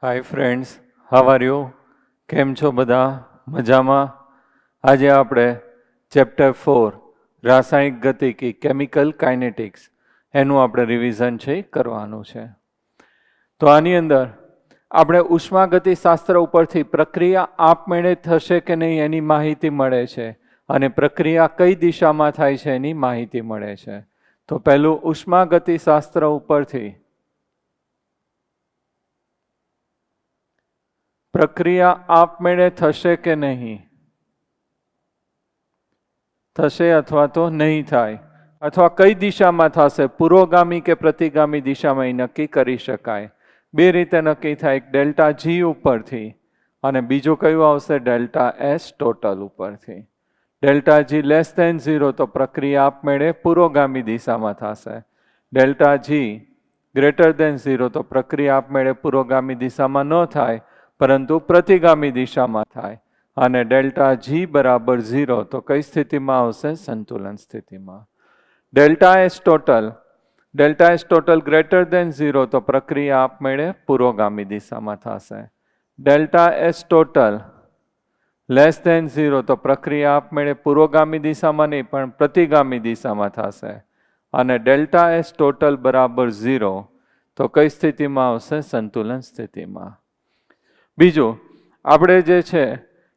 Hi friends, how are you? કેમ છો બધા? મજામાં? આજે આપણે ચેપ્ટર 4 રાસાયણિક ગતિકી કેમિકલ કાઇનેટિક્સ એનું આપણે રિવિઝન છે કરવાનું છે. તો આની અંદર આપણે ઉષ્માગતિશાસ્ત્ર ઉપરથી પ્રક્રિયા આપમેળે થશે કે નહીં એની માહિતી મળે છે અને પ્રક્રિયા કઈ દિશામાં થાય છે એની માહિતી મળે છે. તો પહેલું ઉષ્માગતિશાસ્ત્ર ઉપરથી પ્રક્રિયા આપમેળે થશે કે નહીં, થશે અથવા તો નહીં થાય, અથવા કઈ દિશામાં થશે, પૂર્વગામી કે પ્રતિગામી દિશામાં એ નક્કી કરી શકાય. બે રીતે નક્કી થાય, એક ડેલ્ટા જી ઉપરથી અને બીજું કયું આવશે ડેલ્ટા એસ ટોટલ ઉપરથી. ડેલ્ટા જી લેસ ધેન 0 તો પ્રક્રિયા આપમેળે પૂર્વગામી દિશામાં થશે. ડેલ્ટા જી ગ્રેટર ધેન 0 તો પ્રક્રિયા આપમેળે પૂર્વગામી દિશામાં ન થાય પરંતુ પ્રતિગામી દિશામાં થાય. અને ડેલ્ટા જી બરાબર 0 તો કઈ સ્થિતિમાં આવશે? સંતુલન સ્થિતિમાં. Delta S total greater than 0 તો પ્રક્રિયા આપમેળે પૂર્વગામી દિશામાં થશે. Delta S total less than 0 તો પ્રક્રિયા આપમેળે પૂર્વગામી દિશામાં નહીં પણ પ્રતિગામી દિશામાં થશે. અને ડેલ્ટા એસ ટોટલ બરાબર 0 તો કઈ સ્થિતિમાં આવશે? સંતુલન સ્થિતિમાં. બીજું, આપણે જે છે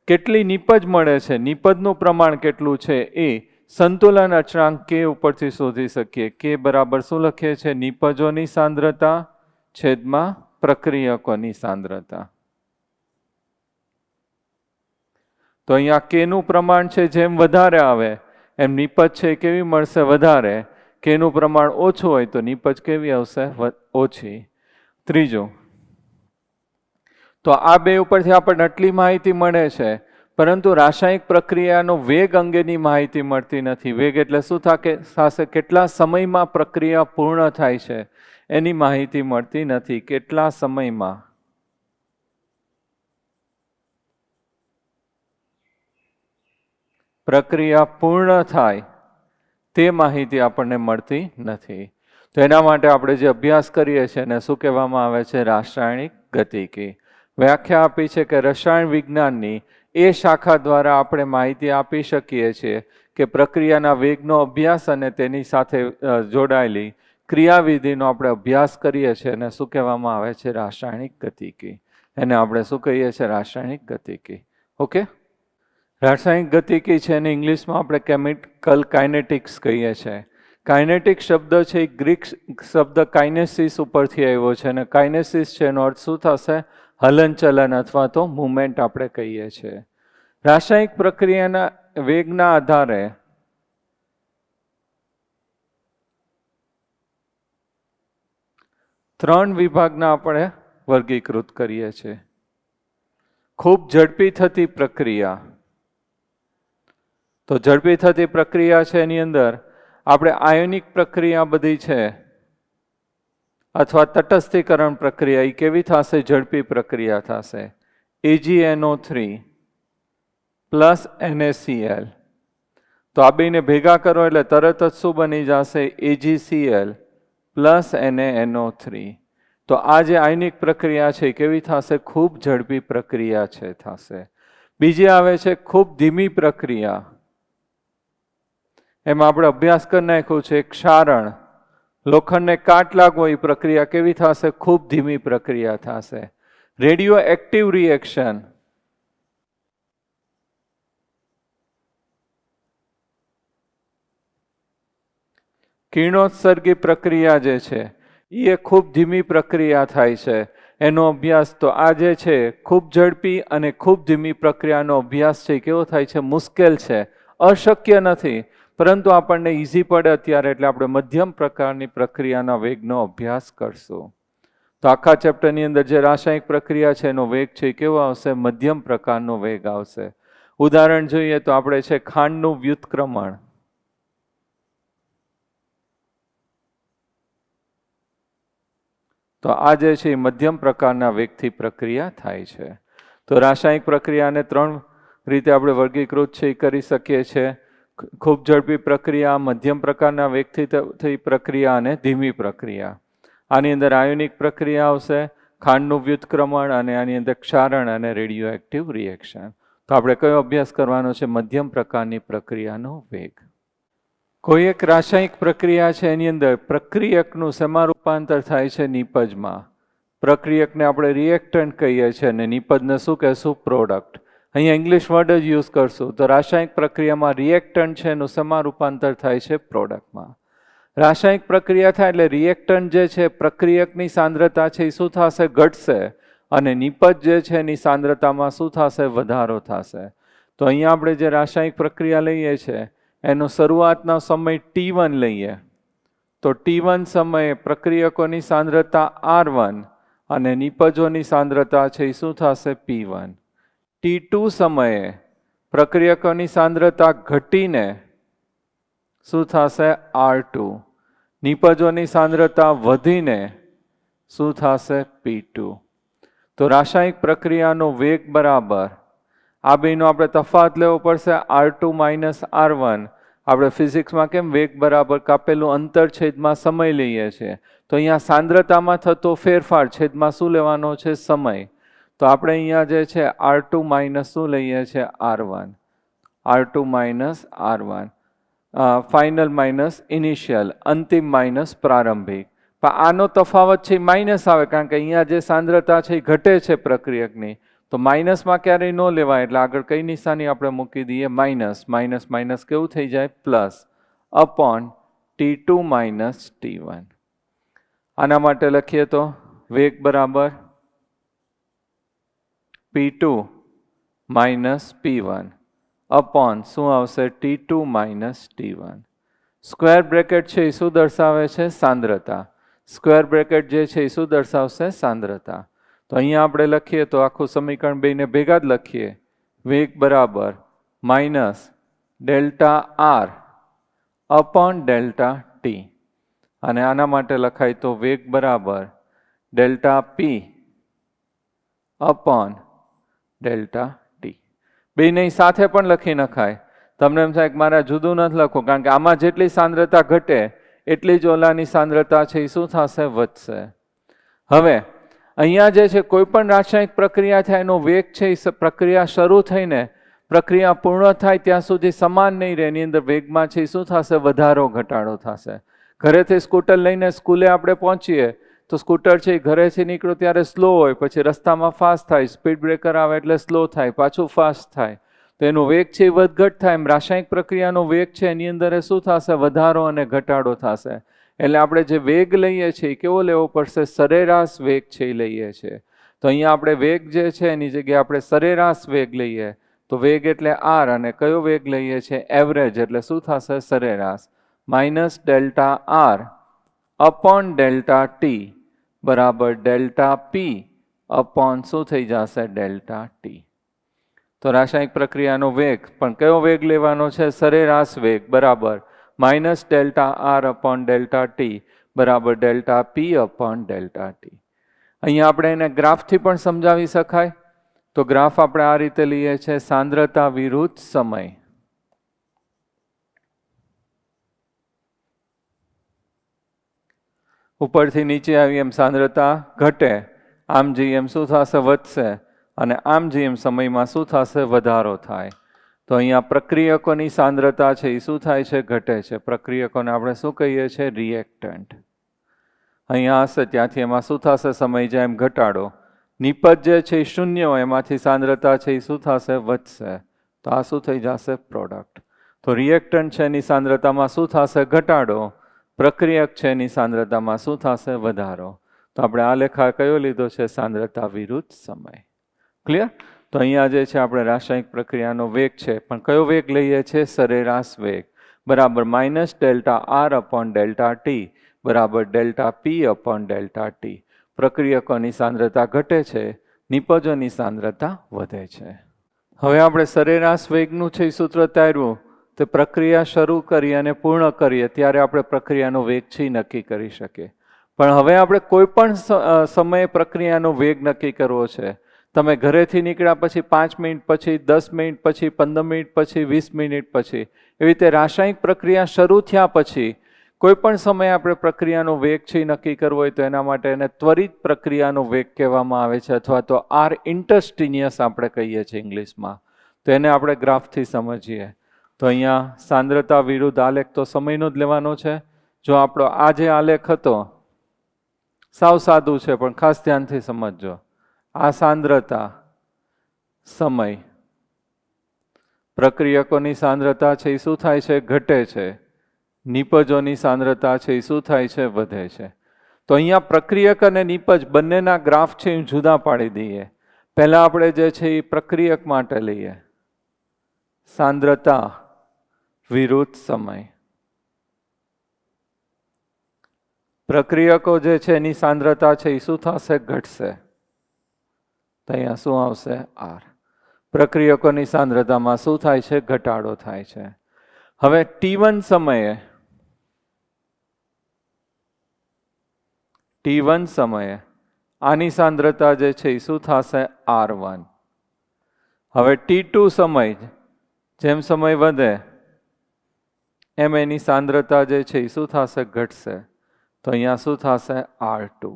કેટલી નિપજ મળે છે, નિપજનું પ્રમાણ કેટલું છે એ સંતુલન અચળાંક કે ઉપરથી શોધી શકીએ. કે બરાબર શું લખીએ છીએ? નિપજોની સાંદ્રતા છેદમાં પ્રક્રિયકોની સાંદ્રતા. તો અહીંયા કેનું પ્રમાણ છે જેમ વધારે આવે એમ નિપજ છે કેવી મળશે? વધારે. કેનું પ્રમાણ ઓછું હોય તો નિપજ કેવી આવશે? ઓછી. ત્રીજું, તો આ બે ઉપરથી આપણને આટલી માહિતી મળે છે પરંતુ રાસાયણિક પ્રક્રિયાનો વેગ અંગેની માહિતી મળતી નથી. વેગ એટલે શું થશે? કેટલા સમયમાં પ્રક્રિયા પૂર્ણ થાય છે એની માહિતી મળતી નથી. કેટલા સમયમાં પ્રક્રિયા પૂર્ણ થાય તે માહિતી આપણને મળતી નથી. તો એના માટે આપણે જે અભ્યાસ કરીએ છીએ એને શું કહેવામાં આવે છે? રાસાયણિક ગતિકી. વ્યાખ્યા આપી છે કે રસાયણ વિજ્ઞાનની એ શાખા દ્વારા આપણે માહિતી આપી શકીએ છીએ કે પ્રક્રિયાના વેગનો અભ્યાસ અને તેની સાથે જોડાયેલી ક્રિયાવિધિનો આપણે અભ્યાસ કરીએ છીએ અને શું કહેવામાં આવે છે? રાસાયણિક ગતિકી. એને આપણે શું કહીએ છીએ? રાસાયણિક ગતિકી. ઓકે, રાસાયણિક ગતિકી છે એને ઇંગ્લિશમાં આપણે કેમિકલ કાઇનેટિક્સ કહીએ છીએ. કાઇનેટિક શબ્દ છે એ ગ્રીક શબ્દ કાઇનેસિસ ઉપરથી આવ્યો છે અને કાઇનેસિસ છે એનો અર્થ શું થશે? હલનચલન અથવા તો મુવમેન્ટ આપણે કહીએ છીએ. રાસાયણિક પ્રક્રિયાના વેગના આધારે ત્રણ વિભાગના આપણે વર્ગીકૃત કરીએ છીએ. ખૂબ ઝડપી થતી પ્રક્રિયા. તો ઝડપી થતી પ્રક્રિયા છે એની અંદર આપણે આયોનિક પ્રક્રિયા બધી છે અથવા તટસ્થીકરણ પ્રક્રિયા એ કેવી થશે? ઝડપી પ્રક્રિયા થશે. AgNO3 plus NaCl. તો આ બેને ભેગા કરો એટલે તરત જ શું બની જશે? AgCl plus NaNO3. તો આ જે આયનિક પ્રક્રિયા છે કેવી થશે? ખૂબ ઝડપી પ્રક્રિયા છે થશે. બીજી આવે છે ખૂબ ધીમી પ્રક્રિયા. એમાં આપણે અભ્યાસ કરી નાખ્યું છે ક્ષારણ. લોખંડને કાટ લાગવો એ પ્રક્રિયા કેવી થશે? ખૂબ ધીમી પ્રક્રિયા થશે. Radio active reaction. કિરણોત્સર્ગી પ્રક્રિયા જે છે એ ખૂબ ધીમી પ્રક્રિયા થાય છે. એનો અભ્યાસ તો આ જે છે ખૂબ ઝડપી અને ખૂબ ધીમી પ્રક્રિયાનો અભ્યાસ છે કેવો થાય છે? મુશ્કેલ છે, અશક્ય નથી, પરંતુ આપણને ઈઝી પડે અત્યારે એટલે આપણે મધ્યમ પ્રકારની પ્રક્રિયાના વેગનો અભ્યાસ કરશું. તો આખા ચેપ્ટરની અંદર જે રાસાયણિક પ્રક્રિયા છે એનો વેગ છે કેવો આવશે? મધ્યમ પ્રકારનો વેગ આવશે. ઉદાહરણ જોઈએ તો આપણે છે ખાંડનું વ્યુત્ક્રમણ. તો આ જે છે એ મધ્યમ પ્રકારના વેગથી પ્રક્રિયા થાય છે. તો રાસાયણિક પ્રક્રિયાને ત્રણ રીતે આપણે વર્ગીકૃત છે એ કરી શકીએ છીએ. ખૂબ ઝડપી પ્રક્રિયા, મધ્યમ પ્રકારના વેગથી થઈ પ્રક્રિયા અને ધીમી પ્રક્રિયા. આની અંદર આયોનિક પ્રક્રિયા આવશે, ખાંડનું વ્યુત્ક્રમણ અને આની અંદર ક્ષારણ અને રેડિયો એક્ટિવ રિએક્શન. તો આપણે કયો અભ્યાસ કરવાનો છે? મધ્યમ પ્રકારની પ્રક્રિયાનો વેગ. કોઈ એક રાસાયણિક પ્રક્રિયા છે, એની અંદર પ્રક્રિયકનું શેમાં રૂપાંતર થાય છે? નિપજમાં. પ્રક્રિયકને આપણે રિએક્ટન્ટ કહીએ છીએ અને નિપજને શું કહેશું? પ્રોડક્ટ. અહીંયા ઇંગ્લિશ વર્ડ જ યુઝ કરશું. તો રાસાયણિક પ્રક્રિયામાં રિએક્ટન્ટ છે એનું શેમાં રૂપાંતર થાય છે? પ્રોડક્ટમાં. રાસાયણિક પ્રક્રિયા થાય એટલે રિએક્ટન્ટ જે છે પ્રક્રિયકની સાંદ્રતા છે એ શું થશે? ઘટશે. અને નિપજ જે છે એની સાંદ્રતામાં શું થશે? વધારો થશે. તો અહીંયા આપણે જે રાસાયણિક પ્રક્રિયા લઈએ છીએ એનો શરૂઆતનો સમય T1 લઈએ તો T1 સમયે પ્રક્રિયકોની સાંદ્રતા R1 અને નિપજોની સાંદ્રતા છે એ શું થશે? P1. T2 સમયે પ્રક્રિયકોની સાંદ્રતા ઘટીને શું થશે? R2. નિપજોની સાંદ્રતા વધીને શું થશે? P2. તો રાસાયણિક પ્રક્રિયાનો વેગ બરાબર આ બેનો આપણે તફાવત લેવો પડશે. R2 minus R1. આપણે ફિઝિક્સમાં કેમ વેગ બરાબર કાપેલું અંતર છેદમાં સમય લઈએ છીએ, તો અહીંયા સાંદ્રતામાં થતો ફેરફાર છેદમાં શું લેવાનો છે? સમય. તો આપણે અહીંયા જે છે R2 માઇનસ શું લઈએ છીએ? R1. R2 minus R1. Final minus initial, અંતિમ માઇનસ પ્રારંભિક. પણ આનો તફાવત છે માઇનસ આવે, કારણ કે અહીંયા જે સાંદ્રતા છે એ ઘટે છે પ્રક્રિયકની, તો માઇનસમાં ક્યારેય ન લેવાય. એટલે આગળ કઈ નિશાની આપણે મૂકી દઈએ? માઇનસ. માઇનસ માઇનસ કેવું થઈ જાય? Plus. Upon T2 minus T1. આના માટે લખીએ તો વેગ બરાબર P2 માઇનસ P1 અપોન શું આવશે? T2 minus T1. Square bracket છે એ શું દર્શાવે છે? સાંદ્રતા. સ્ક્વેર બ્રેકેટ જે છે એ શું દર્શાવશે? સાંદ્રતા. તો અહીંયા આપણે લખીએ તો આખું સમીકરણ બેને ભેગા જ લખીએ. વેગ બરાબર minus delta R upon delta T. અને આના માટે લખાય તો વેગ બરાબર delta P upon delta T. બેને સાથે પણ લખી નખાય. તમને એમ થાય કે મારે જુદું નથી લખવું, કારણ કે આમાં જેટલી સાંદ્રતા ઘટે એટલી જ ઓલાની સાંદ્રતા છે એ શું થશે? વધશે. હવે અહીંયા જે છે કોઈ પણ રાસાયણિક પ્રક્રિયા થાય એનો વેગ છે એ પ્રક્રિયા શરૂ થઈને પ્રક્રિયા પૂર્ણ થાય ત્યાં સુધી સમાન નહીં રહે. એની અંદર વેગમાં છે એ શું થશે? વધારો ઘટાડો થશે. ઘરેથી સ્કૂટર લઈને સ્કૂલે આપણે પહોંચીએ તો સ્કૂટર છે એ ઘરેથી નીકળો ત્યારે સ્લો હોય, પછી રસ્તામાં ફાસ્ટ થાય, સ્પીડ બ્રેકર આવે એટલે સ્લો થાય, પાછું ફાસ્ટ થાય. તો એનો વેગ છે એ વધઘટ થાય. એમ રાસાયણિક પ્રક્રિયાનો વેગ છે એની અંદર શું થશે? વધારો અને ઘટાડો થશે. એટલે આપણે જે વેગ લઈએ છીએ એ કેવો લેવો પડશે? સરેરાશ વેગ છે એ લઈએ છીએ. તો અહીંયા આપણે વેગ જે છે એની જગ્યાએ આપણે સરેરાશ વેગ લઈએ તો વેગ એટલે R અને કયો વેગ લઈએ છીએ? એવરેજ. એટલે શું થશે? સરેરાશ. Minus delta R upon delta T બરાબર ડેલ્ટા P અપોન શું થઈ જશે? Delta T. તો રાસાયણિક પ્રક્રિયાનો વેગ પણ કયો વેગ લેવાનો છે? સરેરાશ વેગ બરાબર minus delta R upon delta T બરાબર delta P upon delta T. અહીંયા આપણે એને ગ્રાફથી પણ સમજાવી શકાય. તો ગ્રાફ આપણે આ રીતે લઈએ છીએ: સાંદ્રતા વિરુદ્ધ સમય. ઉપરથી નીચે આવી એમ સાંદ્રતા ઘટે, આમ જઈએ એમ શું થશે? વધશે. અને આમ જઈએ એમ સમયમાં શું થશે? વધારો થાય. તો અહીંયા પ્રક્રિયકોની સાંદ્રતા છે એ શું થાય છે? ઘટે છે. પ્રક્રિયકોને આપણે શું કહીએ છીએ? રિએક્ટન્ટ. અહીંયા હશે ત્યાંથી એમાં શું થશે? સમય જાય એમ ઘટાડો. નિપજ જે છે એ શૂન્ય હોય, એમાંથી સાંદ્રતા છે એ શું થશે? વધશે. તો આ શું થઈ જશે? પ્રોડક્ટ. તો રિએક્ટન્ટ છે એની સાંદ્રતામાં શું થશે? ઘટાડો. પ્રક્રિયક છે એની સાંદ્રતામાં શું થશે? વધારો. તો આપણે આ લેખા કયો લીધો છે? સાંદ્રતા વિરુદ્ધ સમય. ક્લિયર? તો અહીંયા જે છે આપણે રાસાયણિક પ્રક્રિયાનો વેગ છે, પણ કયો વેગ લઈએ છીએ? સરેરાશ વેગ બરાબર minus delta R upon delta T બરાબર delta P upon delta T. પ્રક્રિયકોની સાંદ્રતા ઘટે છે, નિપજોની સાંદ્રતા વધે છે. હવે આપણે સરેરાશ વેગનું છે સૂત્ર તાર્યું. તે પ્રક્રિયા શરૂ કરી અને પૂર્ણ કરીએ ત્યારે આપણે પ્રક્રિયાનો વેગ છે નક્કી કરી શકીએ. પણ હવે આપણે કોઈ પણ સમયે પ્રક્રિયાનો વેગ નક્કી કરવો છે. તમે ઘરેથી નીકળ્યા પછી 5 મિનિટ પછી, 10 મિનિટ પછી, 15 મિનિટ પછી, 20 મિનિટ પછી, એવી રીતે રાસાયણિક પ્રક્રિયા શરૂ થયા પછી કોઈ પણ સમયે આપણે પ્રક્રિયાનો વેગ છે નક્કી કરવો હોય તો એના માટે એને ત્વરિત પ્રક્રિયાનો વેગ કહેવામાં આવે છે, અથવા તો આર ઇન્ટસ્ટિનિયસ આપણે કહીએ છીએ ઇંગ્લિશમાં. તો એને આપણે ગ્રાફથી સમજીએ. તો અહીંયા સાંદ્રતા વિરુદ્ધ આલેખ તો સમયનો જ લેવાનો છે. જો આપણો આ જે આલેખ હતો સાવ સાદું છે, પણ ખાસ ધ્યાનથી સમજજો. આ સાંદ્રતા, સમય, પ્રક્રિયકોની સાંદ્રતા છે એ શું થાય છે? ઘટે છે. નિપજોની સાંદ્રતા છે એ શું થાય છે? વધે છે. તો અહીંયા પ્રક્રિયક અને નિપજ બંનેના ગ્રાફ છે એ જુદા પાડી દઈએ. પહેલા આપણે જે છે એ પ્રક્રિયક માટે લઈએ, સાંદ્રતા વિરુદ્ધ સમય. પ્રક્રિયકો જે છે એની સાંદ્રતા છે એ શું થશે? ઘટશે. તો અહીંયા શું આવશે? આર. પ્રક્રિયકોની સાંદ્રતામાં શું થાય છે? ઘટાડો થાય છે. હવે T1 સમયે આની સાંદ્રતા જે છે એ શું થશે? R1. હવે T2 સમય, જેમ સમય વધે એમ એની સાંદ્રતા જે છે એ શું થશે? ઘટશે. તો અહીંયા શું થશે? R2.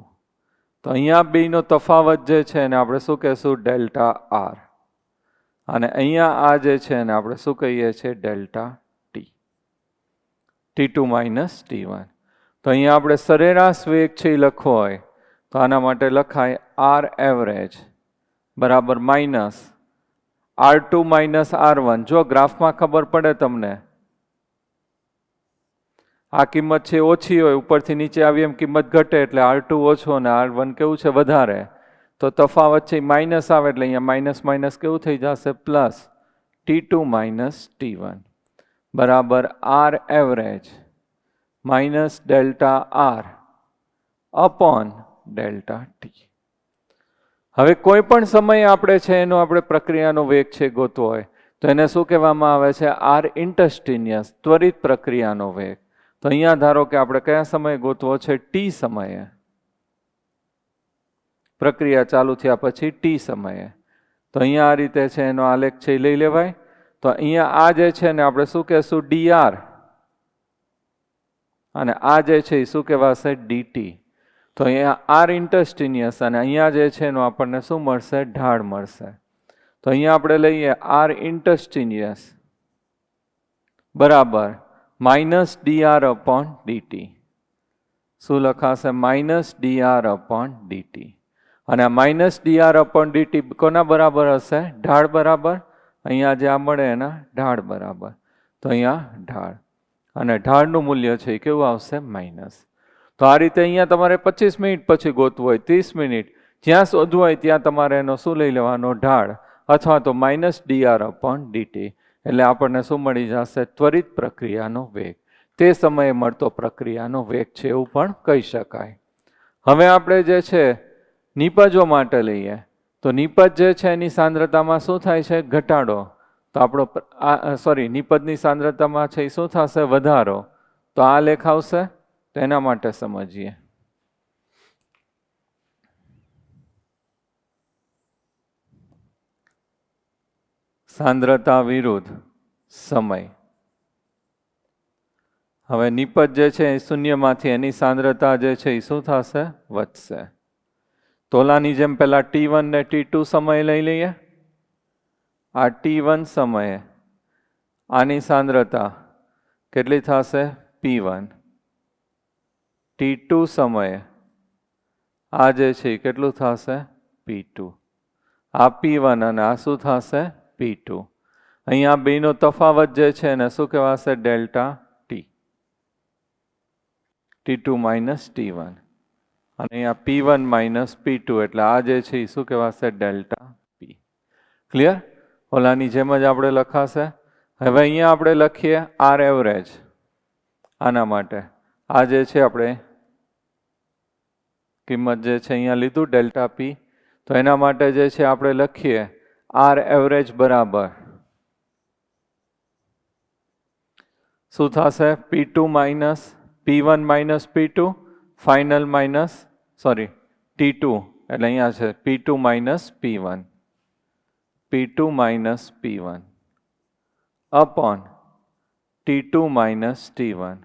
તો અહીંયા બેનો તફાવત જે છે એને આપણે શું કહેશું? Delta R. અને અહીંયા આ જે છે એને આપણે શું કહીએ છીએ? Delta T. T2 minus T1. તો અહીંયા આપણે સરેરાશ વેગ છે એ લખવો હોય તો આના માટે લખાય આર એવરેજ બરાબર માઇનસ R2 માઇનસ R1. જો ગ્રાફમાં ખબર પડે તમને, આ કિંમત છે ઓછી હોય, ઉપરથી નીચે આવી એમ કિંમત ઘટે, એટલે R2 ઓછો અને R1 કેવું છે? વધારે. તો તફાવત છે માઇનસ આવે એટલે અહીંયા માઇનસ માઇનસ કેવું થઈ જશે? પ્લસ. T2 માઇનસ T1 બરાબર R average minus delta R upon delta T. હવે કોઈ પણ સમયે આપણે છે એનો આપણે પ્રક્રિયાનો વેગ છે ગોતવો હોય તો એને શું કહેવામાં આવે છે? આર ઇન્ટસ્ટિનિયસ, ત્વરિત પ્રક્રિયાનો વેગ. તો અહીંયા ધારો કે આપણે કયા સમયે ગોતવો છે? ટી સમયે. પ્રક્રિયા ચાલુ થયા પછી ટી સમયે. તો અહીંયા આ રીતે છે એનો આલેખ છે લઈ લેવાય. તો અહીંયા આ જે છે ને આપણે શું કહેશું? ડીઆર. અને આ જે છે એ શું કહેવાશે? ડીટી. તો અહીંયા આર ઇન્ટસ્ટિનિયસ અને અહીંયા જે છે એનો આપણને શું મળશે? ઢાળ મળશે. તો અહીંયા આપણે લઈએ આર ઇન્ટસ્ટિનિયસ બરાબર માઇનસ ડીઆર અપોન ડીટી. શું લખાશે? Minus DR upon DT. અને માઇનસ ડીઆર અપોન ડીટી કોના બરાબર હશે? ઢાળ બરાબર. અહીંયા જે આ મળે એના ઢાળ બરાબર. તો અહીંયા ઢાળ, અને ઢાળનું મૂલ્ય છે એ કેવું આવશે? માઇનસ. તો આ રીતે અહીંયા તમારે 25 મિનિટ પછી ગોતવું હોય, 30 મિનિટ, જ્યાં શોધવું હોય ત્યાં તમારે એનો શું લઈ લેવાનો? ઢાળ, અથવા તો માઇનસ ડીઆર અપોન ડીટી. એટલે આપણને શું મળી જશે? ત્વરિત પ્રક્રિયાનો વેગ. તે સમયે મળતો પ્રક્રિયાનો વેગ છે એવું પણ કહી શકાય. હવે આપણે જે છે નિપજો માટે લઈએ તો નિપજ જે છે એની સાંદ્રતામાં શું થાય છે? ઘટાડો. તો આપણો નિપજની સાંદ્રતામાં છે એ શું થશે? વધારો. તો આ લેખ આવશે. તો એના માટે સમજીએ. સાંદ્રતા વિરુદ્ધ સમય. હવે નિપજ જે છે એ શૂન્યમાંથી એની સાંદ્રતા જે છે એ શું થશે? વધશે. તોલાની જેમ પહેલા T1 ને T2 સમય લઈ લઈએ. આ T1 સમયે આની સાંદ્રતા કેટલી થશે? P1. T2 સમયે આ જે છે કેટલું થશે? P2. આ P1 અને આ શું થશે? P2. અહીંયા બેનો તફાવત જે છે એને શું કહેવાશે? Delta T. T2 minus T1. અને અહીંયા P1 માઇનસ P2, એટલે આ જે છે એ શું કહેવાશે? ડેલ્ટા પી. ક્લિયર? ઓલાની જેમ જ આપણે લખાશે. હવે અહીંયા આપણે લખીએ આર એવરેજ. આના માટે આ જે છે આપણે કિંમત જે છે અહીંયા લીધું ડેલ્ટા પી. તો એના માટે જે છે આપણે લખીએ આર એવરેજ બરાબર શું થશે? P2 minus P1 minus P2 final minus T2, એટલે અહીંયા છે P2 minus P1. P2 minus P1 upon T2 minus T1.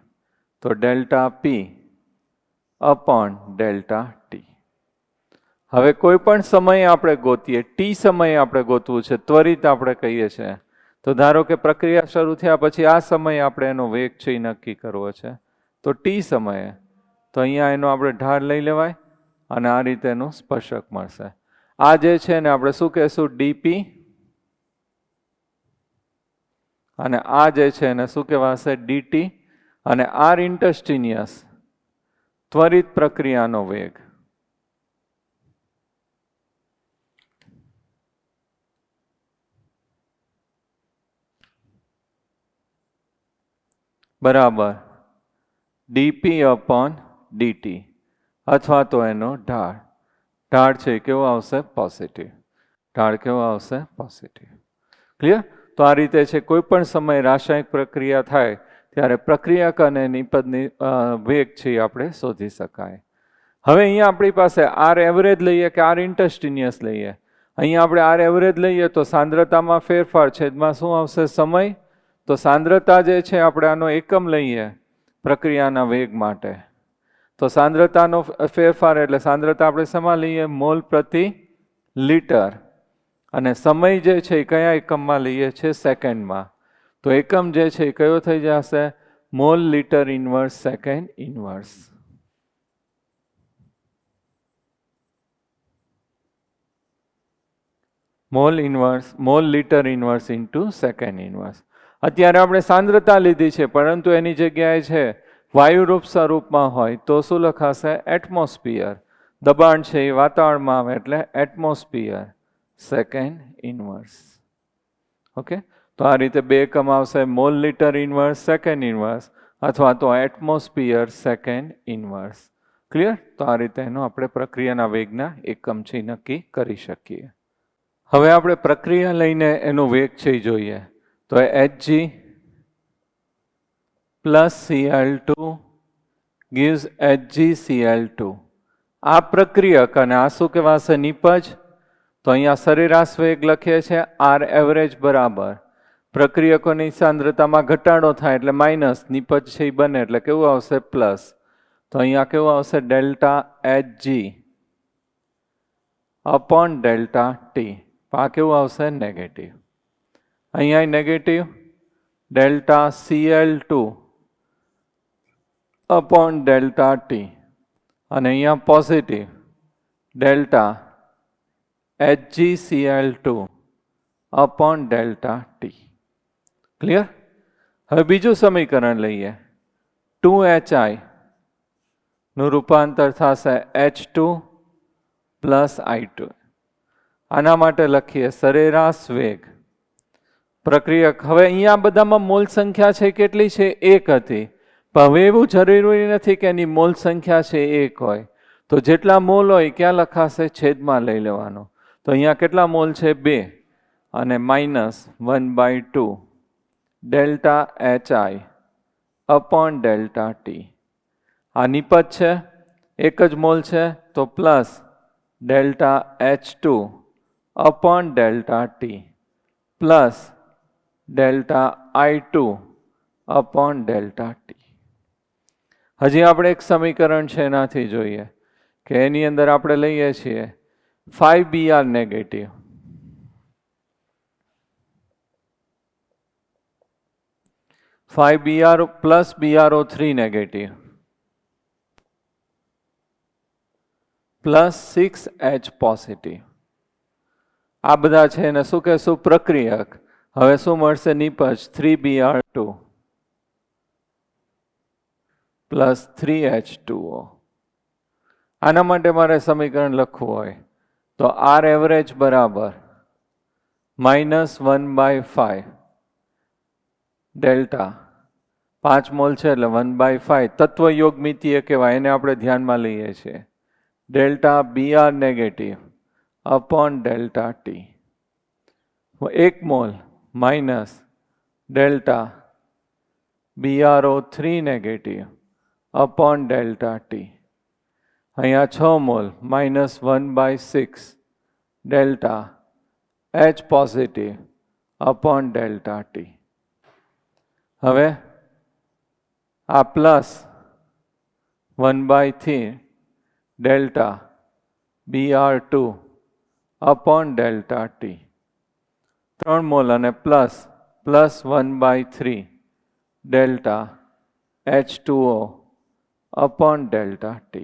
તો ડેલ્ટા પી અપોન ડેલ્ટા ટી. હવે કોઈ પણ સમયે આપણે ગોતીએ, ટી સમયે આપણે ગોતવું છે, ત્વરિત આપણે કહીએ છીએ. તો ધારો કે પ્રક્રિયા શરૂ થયા પછી આ સમયે આપણે એનો વેગ છે એ નક્કી કરવો છે. તો ટી સમયે તો અહીંયા એનો આપણે ઢાળ લઈ લેવાય અને આ રીતે એનું સ્પર્શક મળશે. આ જે છે ને આપણે શું કહેશું? ડીપી. અને આ જે છે એને શું કહેવાશે? ડીટી. અને આર ઇન્ટસ્ટિનિયસ ત્વરિત પ્રક્રિયાનો વેગ. બરાબર ડીપી અપોન ડીટી, અથવા તો એનો ઢાળ. ઢાળ છે કેવો આવશે? પોઝિટિવ. ઢાળ કેવો આવશે? પોઝિટિવ. ક્લિયર? તો આ રીતે છે કોઈ પણ સમયે રાસાયણિક પ્રક્રિયા થાય ત્યારે પ્રક્રિયક અને નિપજની વેગ છે એ આપણે શોધી શકાય. હવે અહીંયા આપણી પાસે આર એવરેજ લઈએ કે આર ઇન્ટસ્ટિનિયસ લઈએ? અહીંયા આપણે આર એવરેજ લઈએ તો સાંદ્રતામાં ફેરફાર છેદમાં શું આવશે? સમય. તો સાંદ્રતા જે છે આપણે આનો એકમ લઈએ પ્રક્રિયાના વેગ માટે. તો સાંદ્રતાનો ફેરફાર એટલે સાંદ્રતા આપણે શેમાં લઈએ? મોલ પ્રતિ લીટર. અને સમય જે છે એ કયા એકમમાં લઈએ છે? સેકન્ડમાં. તો એકમ જે છે એ કયો થઈ જશે? Mall litre inverse second inverse. Mall litre inverse into second inverse. અત્યારે આપણે સાંદ્રતા લીધી છે, પરંતુ એની જગ્યાએ છે વાયુરૂપ સ્વરૂપમાં હોય તો શું લખાશે? એટમોસ્ફિયર. દબાણ છે એ વાતાવરણમાં આવે એટલે એટમોસ્ફિયર સેકન્ડ ઇન્વર્સ. ઓકે, તો આ રીતે બે એકમ આવશે: mall litre inverse second inverse અથવા તો એટમોસ્ફિયર સેકન્ડ ઇન્વર્સ. ક્લિયર? તો આ રીતે એનો આપણે પ્રક્રિયાના વેગના એકમ છે નક્કી કરી શકીએ. હવે આપણે પ્રક્રિયા લઈને એનો વેગ છે જોઈએ. તો Hg plus Cl2 gives HgCl2. આ પ્રક્રિયક અને આ શું કહેવાશે? નિપજ. તો અહીંયા સરેરાશ વેગ લખીએ છીએ આર એવરેજ બરાબર પ્રક્રિયકોની સાંદ્રતામાં ઘટાડો થાય એટલે માઇનસ, નિપજ છે એ બને એટલે કેવું આવશે? પ્લસ. તો અહીંયા કેવું આવશે? Delta Hg upon delta T. આ કેવું આવશે? નેગેટિવ. અહીંયા negative delta Cl2 upon delta T. અને અહીંયા positive delta HgCl2 upon delta T. Clear? હવે બીજું સમીકરણ લઈએ. 2HI નું રૂપાંતર થશે H2 પ્લસ I2. આના માટે લખીએ સરેરાશ વેગ પ્રક્રિયક. હવે અહીંયા બધામાં મોલ સંખ્યા છે કેટલી છે? 1 હતી. પણ હવે એવું જરૂરી નથી કે એની મોલ સંખ્યા છે 1 હોય. તો જેટલા મોલ હોય ક્યાં લખાશે? છેદમાં લઈ લેવાનો. તો અહીંયા કેટલા મોલ છે? 2 અને minus 1/2 delta HI upon delta T. આ નિપજ છે, 1 જ મોલ છે તો plus delta H2 upon delta T plus delta I2 upon delta T. હજી આપણે એક સમીકરણ છે એનાથી જોઈએ કે એની અંદર આપણે લઈએ છીએ 5Br negative. 5Br plus BrO3 negative plus 6H positive. આ બધા છે એને શું કહેશું? પ્રક્રિયક. હવે શું મળશે? નિપજ 3Br2 પ્લસ 3H2O. આના માટે મારે સમીકરણ લખવું હોય તો આર એવરેજ બરાબર -1/5 ડેલ્ટા. 5 મોલ છે એટલે 1/5 તત્વયોગ મિતીય કહેવાય, એને આપણે ધ્યાનમાં લઈએ છીએ. Delta Br negative upon delta T. 1 mall minus delta BrO3 negative upon delta T. અહીંયા 6 mall -1/6 delta H positive upon delta T. હવે આ plus 1/3 delta BR2 upon delta T 3 मोल અને plus 1/3 delta H2O upon delta T।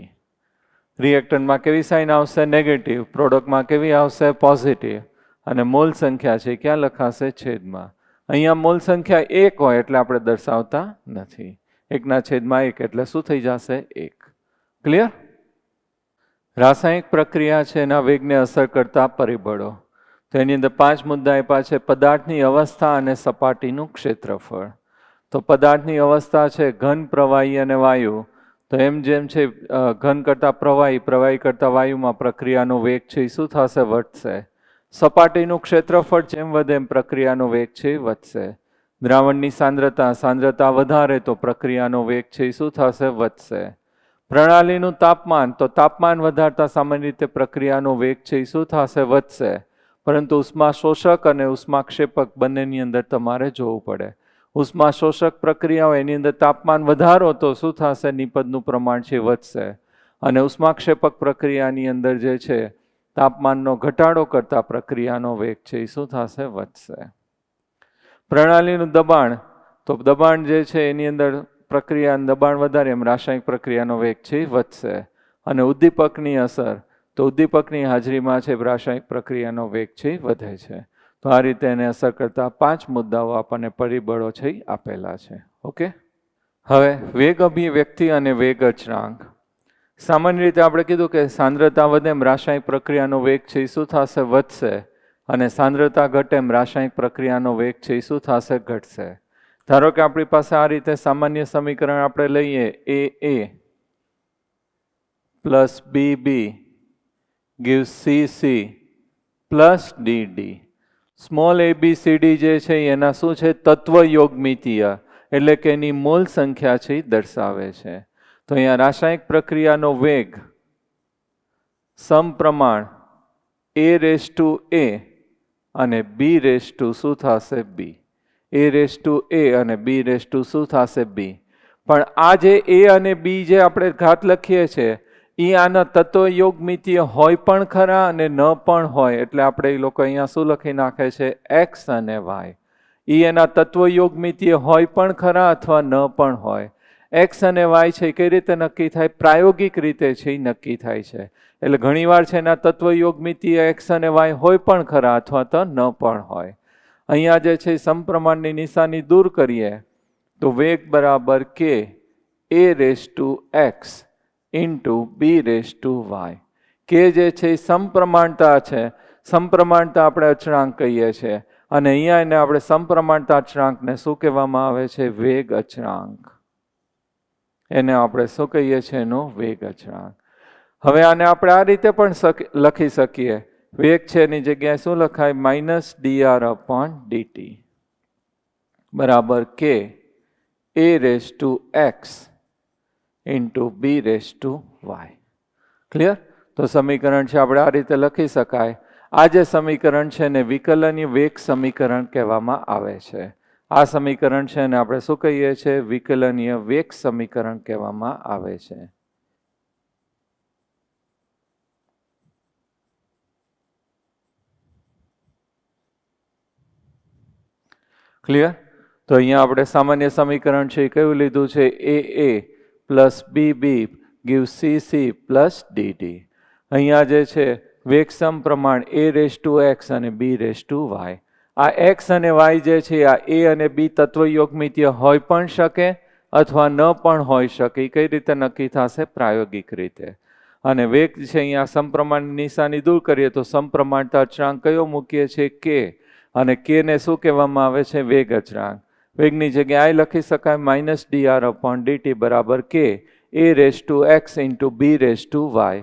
રિએક્ટન્ટમાં કેવી sign આવશે? Negative. પ્રોડક્ટમાં કેવી આવશે? Positive. અને mall સંખ્યા છે ક્યાં લખાશે? છેદમાં. અહીંયા મોલ સંખ્યા 1 હોય એટલે આપણે દર્શાવતા નથી. 1/1 એટલે શું થઈ જશે? 1. ક્લિયર? રાસાયણિક પ્રક્રિયા છે એના વેગને અસર કરતા પરિબળો. તો એની અંદર 5 મુદ્દા આપ્યા છે. પદાર્થની અવસ્થા અને સપાટીનું ક્ષેત્રફળ. તો પદાર્થની અવસ્થા છે ઘન, પ્રવાહી અને વાયુ. તો એમ જેમ છે ઘન કરતા પ્રવાહી, પ્રવાહી કરતા વાયુમાં પ્રક્રિયાનો વેગ છે એ શું થશે? વધશે. સપાટીનું ક્ષેત્રફળ જેમ વધે એમ પ્રક્રિયાનો વેગ છે વધશે. દ્રાવણની સાંદ્રતા, સાંદ્રતા વધારે તો પ્રક્રિયાનો વેગ છે એ શું થશે? વધશે. પ્રણાલીનું તાપમાન, તો તાપમાન વધારતા સામાન્ય રીતે પ્રક્રિયાનો વેગ છે એ શું થશે? વધશે. પરંતુ ઉષ્મા શોષક અને ઉષ્માક્ષેપક બંનેની અંદર તમારે જોવું પડે. ઉષ્મા શોષક પ્રક્રિયાઓ એની અંદર તાપમાન વધારો તો શું થશે? નિપજનું પ્રમાણ છે વધશે. અને ઉષ્માક્ષેપક પ્રક્રિયાની અંદર જે છે તાપમાનનો ઘટાડો કરતા પ્રક્રિયાનો વેગ છે એ શું થશે? વધશે. પ્રણાલીનું દબાણ, તો દબાણ જે છે એની અંદર પ્રક્રિયાનું દબાણ વધારે એમ રાસાયણિક પ્રક્રિયાનો વેગ છે વધશે. અને ઉદ્દીપકની અસર, તો ઉદ્દીપકની હાજરીમાં છે રાસાયણિક પ્રક્રિયાનો વેગ છે વધે છે. તો આ રીતે એને અસર કરતા 5 મુદ્દાઓ આપણને પરિબળો છે આપેલા છે. ઓકે. હવે વેગ અભિવ્યક્તિ અને વેગ અચળાંક. સામાન્ય રીતે આપણે કીધું કે સાંદ્રતા વધે એમ રાસાયણિક પ્રક્રિયાનો વેગ છે એ શું થશે? વધશે. અને સાંદ્રતા ઘટે એમ રાસાયણિક પ્રક્રિયાનો વેગ છે એ શું થશે? ઘટશે. ધારો કે આપણી પાસે આ રીતે સામાન્ય સમીકરણ આપણે લઈએ, AA plus BB gives CC plus DD. Small ABCD જે છે એના શું છે? તત્વ યોગમિતીય, એટલે કે એની મોલ સંખ્યા છે એ દર્શાવે છે. તો અહીંયા રાસાયણિક પ્રક્રિયાનો વેગ સમપ્રમાણ A અને B શું થશે? B. A અને B શું થશે? B. પણ આ જે A અને B જે આપણે ઘાત લખીએ છીએ એ આના તત્વ યોગમિતીય હોય પણ ખરા અને ન પણ હોય. એટલે આપણે એ લોકો અહીંયા શું લખી નાખે છે? X અને Y. એ એના તત્વ યોગમિતીય હોય પણ ખરા અથવા ન પણ હોય. X અને Y છે કઈ રીતે નક્કી થાય? પ્રાયોગિક રીતે છે એ નક્કી થાય છે. એટલે ઘણીવાર છે એના તત્વ યોગમિતીય X અને Y હોય પણ ખરા અથવા તો ન પણ હોય. અહીંયા જે છે સમપ્રમાણની નિશાની દૂર કરીએ તો વેગ બરાબર K A⁻X ઇન્ટુ B⁻Y. કે જે છે એ સમપ્રમાણતા છે. સમપ્રમાણતા આપણે અચળાંક કહીએ છીએ. અને અહીંયા એને આપણે સમપ્રમાણતા અચળાંકને શું કહેવામાં આવે છે? વેગ અચળાંક. એને આપણે શું કહીએ છીએ? એનો વેગ અચળાંક. હવે આને આપણે આ રીતે પણ લખી શકીએ. વેગ છે એની જગ્યાએ શું લખાય? -dr/dt બરાબર K A⁻X into B⁻Y. Clear? તો સમીકરણ છે આપણે આ રીતે લખી શકાય. આ જે સમીકરણ છે ને વિકલનીય વેગ સમીકરણ કહેવામાં આવે છે. આ સમીકરણ છે ને આપણે શું કહીએ છીએ? વિકલનીય વેગ સમીકરણ કહેવામાં આવે છે. ક્લિયર? તો અહીંયા આપણે સામાન્ય સમીકરણ છે એ કયું લીધું છે? AA plus BB gives CC plus DD. અહીંયા જે છે વેગ સમપ્રમાણ A⁻X અને B⁻Y. આ X અને Y જે છે આ A અને B તત્વ યોગમિતીય હોય પણ શકે અથવા ન પણ હોઈ શકે. એ કઈ રીતે નક્કી થશે? પ્રાયોગિક રીતે. અને વેગ છે અહીંયા સમપ્રમાણ નિશાની દૂર કરીએ તો સમપ્રમાણતા અચળાંક કયો મૂકીએ છીએ? K. અને K ને શું કહેવામાં આવે છે? વેગ અચળાંક. વેગની જગ્યાએ લખી શકાય -dr/dt બરાબર K A⁻X ઇન્ટુ B⁻Y.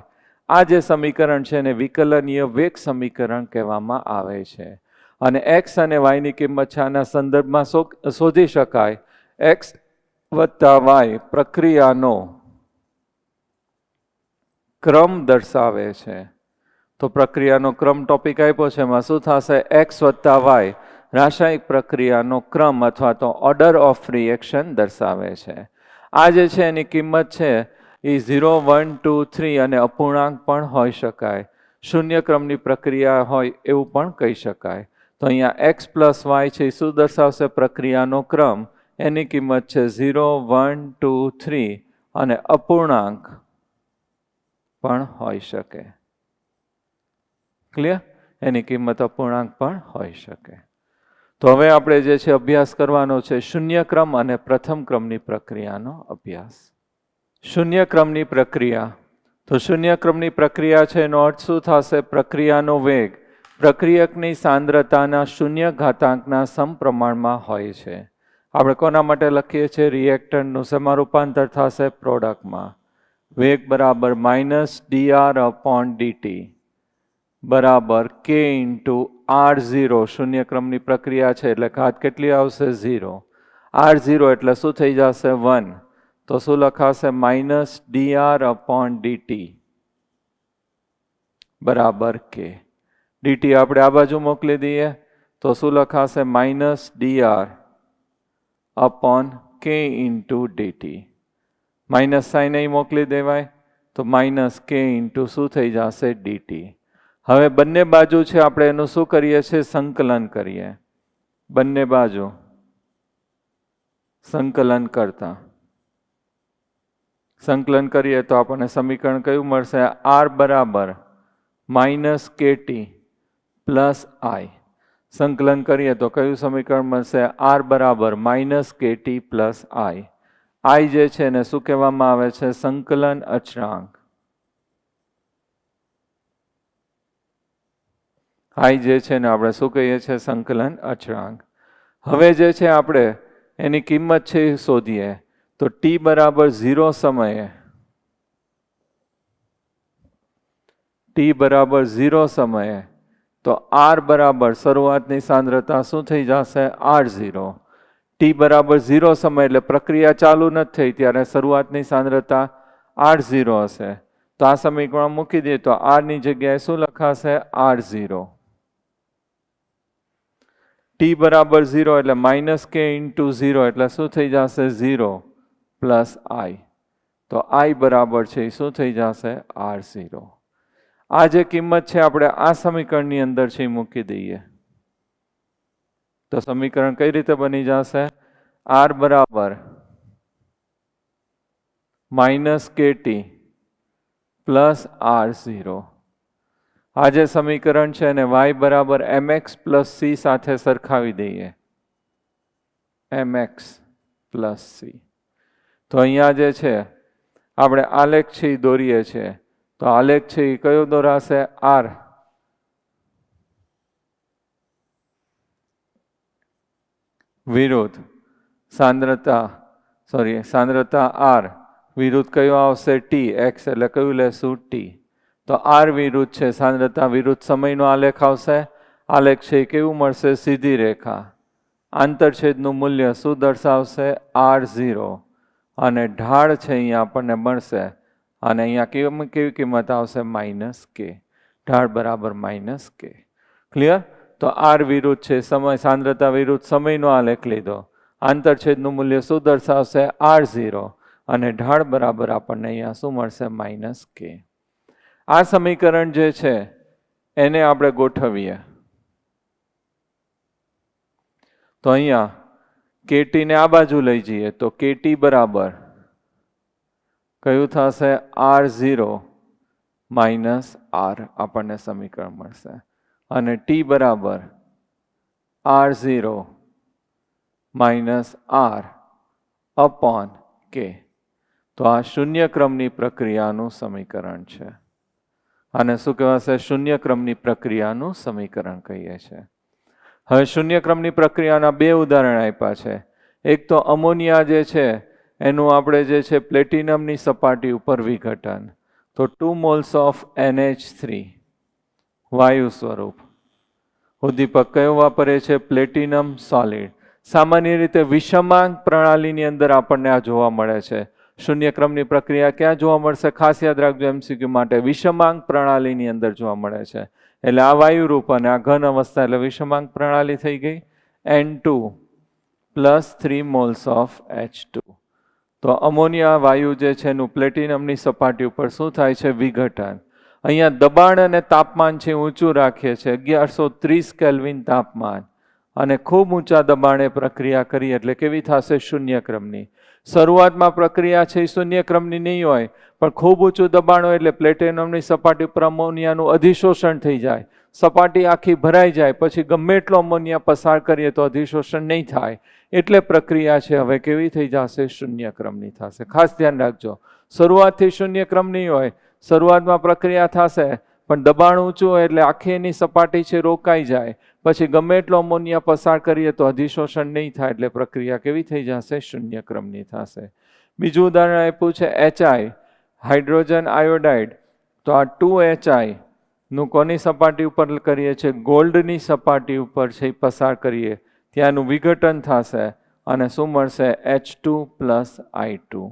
આ જે સમીકરણ છે એને વિકલનીય વેગ સમીકરણ કહેવામાં આવે છે. અને X અને Y ની કિંમત છે આના સંદર્ભમાં શોધી શકાય. X વત્તા Y પ્રક્રિયાનો ક્રમ દર્શાવે છે. તો પ્રક્રિયાનો ક્રમ ટોપિક આપ્યો છે એમાં શું થશે? X વત્તા Y રાસાયણિક પ્રક્રિયાનો ક્રમ અથવા તો ઓર્ડર ઓફ રિએક્શન દર્શાવે છે. આ જે છે એની કિંમત છે એ 0, 1, 2, 3 અને અપૂર્ણાંક પણ હોઈ શકાય. શૂન્ય ક્રમની પ્રક્રિયા હોય એવું પણ કહી શકાય. તો અહીંયા x પ્લસ વાય છે એ શું દર્શાવશે? પ્રક્રિયાનો ક્રમ. એની કિંમત છે 0, 1, 2, 3 અને અપૂર્ણાંક પણ હોઈ શકે. ક્લિયર? એની કિંમત અપૂર્ણાંક પણ હોઈ શકે. તો હવે આપણે જે છે અભ્યાસ કરવાનો છે શૂન્ય ક્રમ અને પ્રથમ ક્રમની પ્રક્રિયાનો અભ્યાસ. શૂન્ય ક્રમની પ્રક્રિયા. તો શૂન્ય ક્રમની પ્રક્રિયા છે એનો અર્થ શું થશે? પ્રક્રિયાનો વેગ પ્રક્રિયકની સાંદ્રતાના શૂન્ય ઘાતાંકના સમપ્રમાણમાં હોય છે. આપણે કોના માટે લખીએ છીએ? રિએક્ટન્ટનું શેમાં રૂપાંતર થશે? પ્રોડક્ટમાં. વેગ બરાબર -dr/dt બરાબર k × r0. શૂન્ય ક્રમની પ્રક્રિયા છે એટલે ઘાત કેટલી આવશે? 0. r0 એટલે શું થઈ જશે? 1. તો શું લખાશે? -dr/dt બરાબર k. dt આપણે આ બાજુ મોકલી દઈએ તો શું લખાશે? -dr/k × dt. માઇનસ સાઇન અહીં મોકલી દેવાય તો -k × શું થઈ જશે? dt. હવે બંને બાજુ છે આપણે એનું શું કરીએ છીએ? સંકલન કરીએ. બંને બાજુ સંકલન કરતા સંકલન કરીએ તો આપણને સમીકરણ કયું મળશે? r બરાબર -kt + i. સંકલન કરીએ તો કયું સમીકરણ મળશે? r બરાબર -kt + i. i જે છે એને શું કહેવામાં આવે છે? સંકલન અચળાંક. i જે છે ને આપણે શું કહીએ છીએ? સંકલન અચળાંક. હવે જે છે આપણે એની કિંમત છે એ શોધીએ. તો t બરાબર 0 સમયે તો r બરાબર શરૂઆતની સાંદ્રતા શું થઈ જશે? r0. t બરાબર 0 સમય એટલે પ્રક્રિયા ચાલુ નથી થઈ ત્યારે શરૂઆતની સાંદ્રતા r0 હશે. તો આ સમીકરણ મૂકી દઈએ તો r ની જગ્યાએ શું લખાશે? r0. t બરાબર 0 એટલે -k × 0 એટલે શું થઈ જશે? 0 + i. તો i બરાબર છે એ શું થઈ જશે? r0. આ જે કિંમત છે આપણે આ સમીકરણની અંદર છે એ મૂકી દઈએ તો સમીકરણ કઈ રીતે બની જશે? r બરાબર -kt + r0. આ જે સમીકરણ છે એને y બરાબર mx + c સાથે સરખાવી દઈએ. mx + c. તો અહીંયા જે છે આપણે આલેખ છે એ દોરીએ છીએ. તો આલેખ છે એ કયો દોરાશે? r વિરુદ્ધ સાંદ્રતા r વિરુદ્ધ કયો આવશે? t. x એટલે કયું લેશું? t. તો r વિરુદ્ધ છે સાંદ્રતા વિરુદ્ધ સમયનો આલેખ આવશે. આલેખ છે એ કેવું મળશે? સીધી રેખા. આંતરછેદનું મૂલ્ય શું દર્શાવશે? r0. અને ઢાળ છે અહીંયા આપણને મળશે અને અહીંયા કેવી કિંમત આવશે? -k. ઢાળ બરાબર -k. ક્લિયર? તો r વિરુદ્ધ છે સમય સાંદ્રતા વિરુદ્ધ સમયનો આલેખ લીધો. આંતરછેદનું મૂલ્ય શું દર્શાવશે? r0 અને ઢાળ બરાબર આપણને અહીંયા શું મળશે? -k. આ સમીકરણ જે છે એને આપણે ગોઠવીએ તો અહીંયા kt ને આ બાજુ લઈ જઈએ તો kt બરાબર કયું થશે? r0 - r આપણને સમીકરણ મળશે અને t બરાબર r0 - r/k. તો આ શૂન્ય ક્રમની પ્રક્રિયાનું સમીકરણ છે. આને શું કહેવાશે? શૂન્ય ક્રમની પ્રક્રિયાનું સમીકરણ કહીએ છીએ. હવે શૂન્ય ક્રમની પ્રક્રિયાના બે ઉદાહરણ આપ્યા છે. એક તો અમોનિયા જે છે એનું આપણે જે છે પ્લેટિનમની સપાટી ઉપર વિઘટન. તો 2 moles of NH3 વાયુ સ્વરૂપ. ઉદ્દીપક કયો વાપરે છે? Platinum solid. સામાન્ય રીતે વિષમાંક પ્રણાલીની અંદર આપણને આ જોવા મળે છે. શૂન્ય ક્રમની પ્રક્રિયા ક્યાં જોવા મળશે? ખાસ યાદ રાખજો MCQ માટે. વિષમાંક પ્રણાલીની અંદર જોવા મળે છે. એટલે આ વાયુરૂપ અને આ ઘન અવસ્થા એટલે વિષમાંક પ્રણાલી થઈ ગઈ. N2 + 3 moles of H2. તો અમોનિયા વાયુ જે છે એનું પ્લેટિનમની સપાટી ઉપર શું થાય છે? વિઘટન. અહીંયા દબાણ અને તાપમાન છે ઊંચું રાખીએ છીએ 1130 કેલ્વિન તાપમાન, અને ખૂબ ઊંચા દબાણે પ્રક્રિયા કરી એટલે કેવી થશે? શૂન્ય ક્રમની. શરૂઆતમાં પ્રક્રિયા છે એ શૂન્ય ક્રમની નહીં હોય, પણ ખૂબ ઊંચું દબાણ હોય એટલે પ્લેટિનમની સપાટી ઉપર અમોનિયાનું અધિશોષણ થઈ જાય, સપાટી આખી ભરાઈ જાય, પછી ગમે એટલો અમોનિયા પસાર કરીએ તો અધિશોષણ નહીં થાય, એટલે પ્રક્રિયા છે હવે કેવી થઈ જશે? શૂન્ય ક્રમની થશે. ખાસ ધ્યાન રાખજો, શરૂઆતથી શૂન્ય ક્રમ નહીં હોય, શરૂઆતમાં પ્રક્રિયા થશે પણ દબાણ ઊંચું હોય એટલે આખી એની સપાટી છે રોકાઈ જાય, પછી ગમે એટલો અમોનિયા પસાર કરીએ તો અધિશોષણ નહીં થાય, એટલે પ્રક્રિયા કેવી થઈ જશે? શૂન્ય ક્રમની થશે. બીજું ઉદાહરણ આપ્યું છે HI, હાઇડ્રોજન આયોડાઇડ. તો આ 2HI નું કોની સપાટી ઉપર કરીએ છીએ? ગોલ્ડની સપાટી ઉપર છે પસાર કરીએ, ત્યાંનું વિઘટન થશે અને શું મળશે? H2 + I2.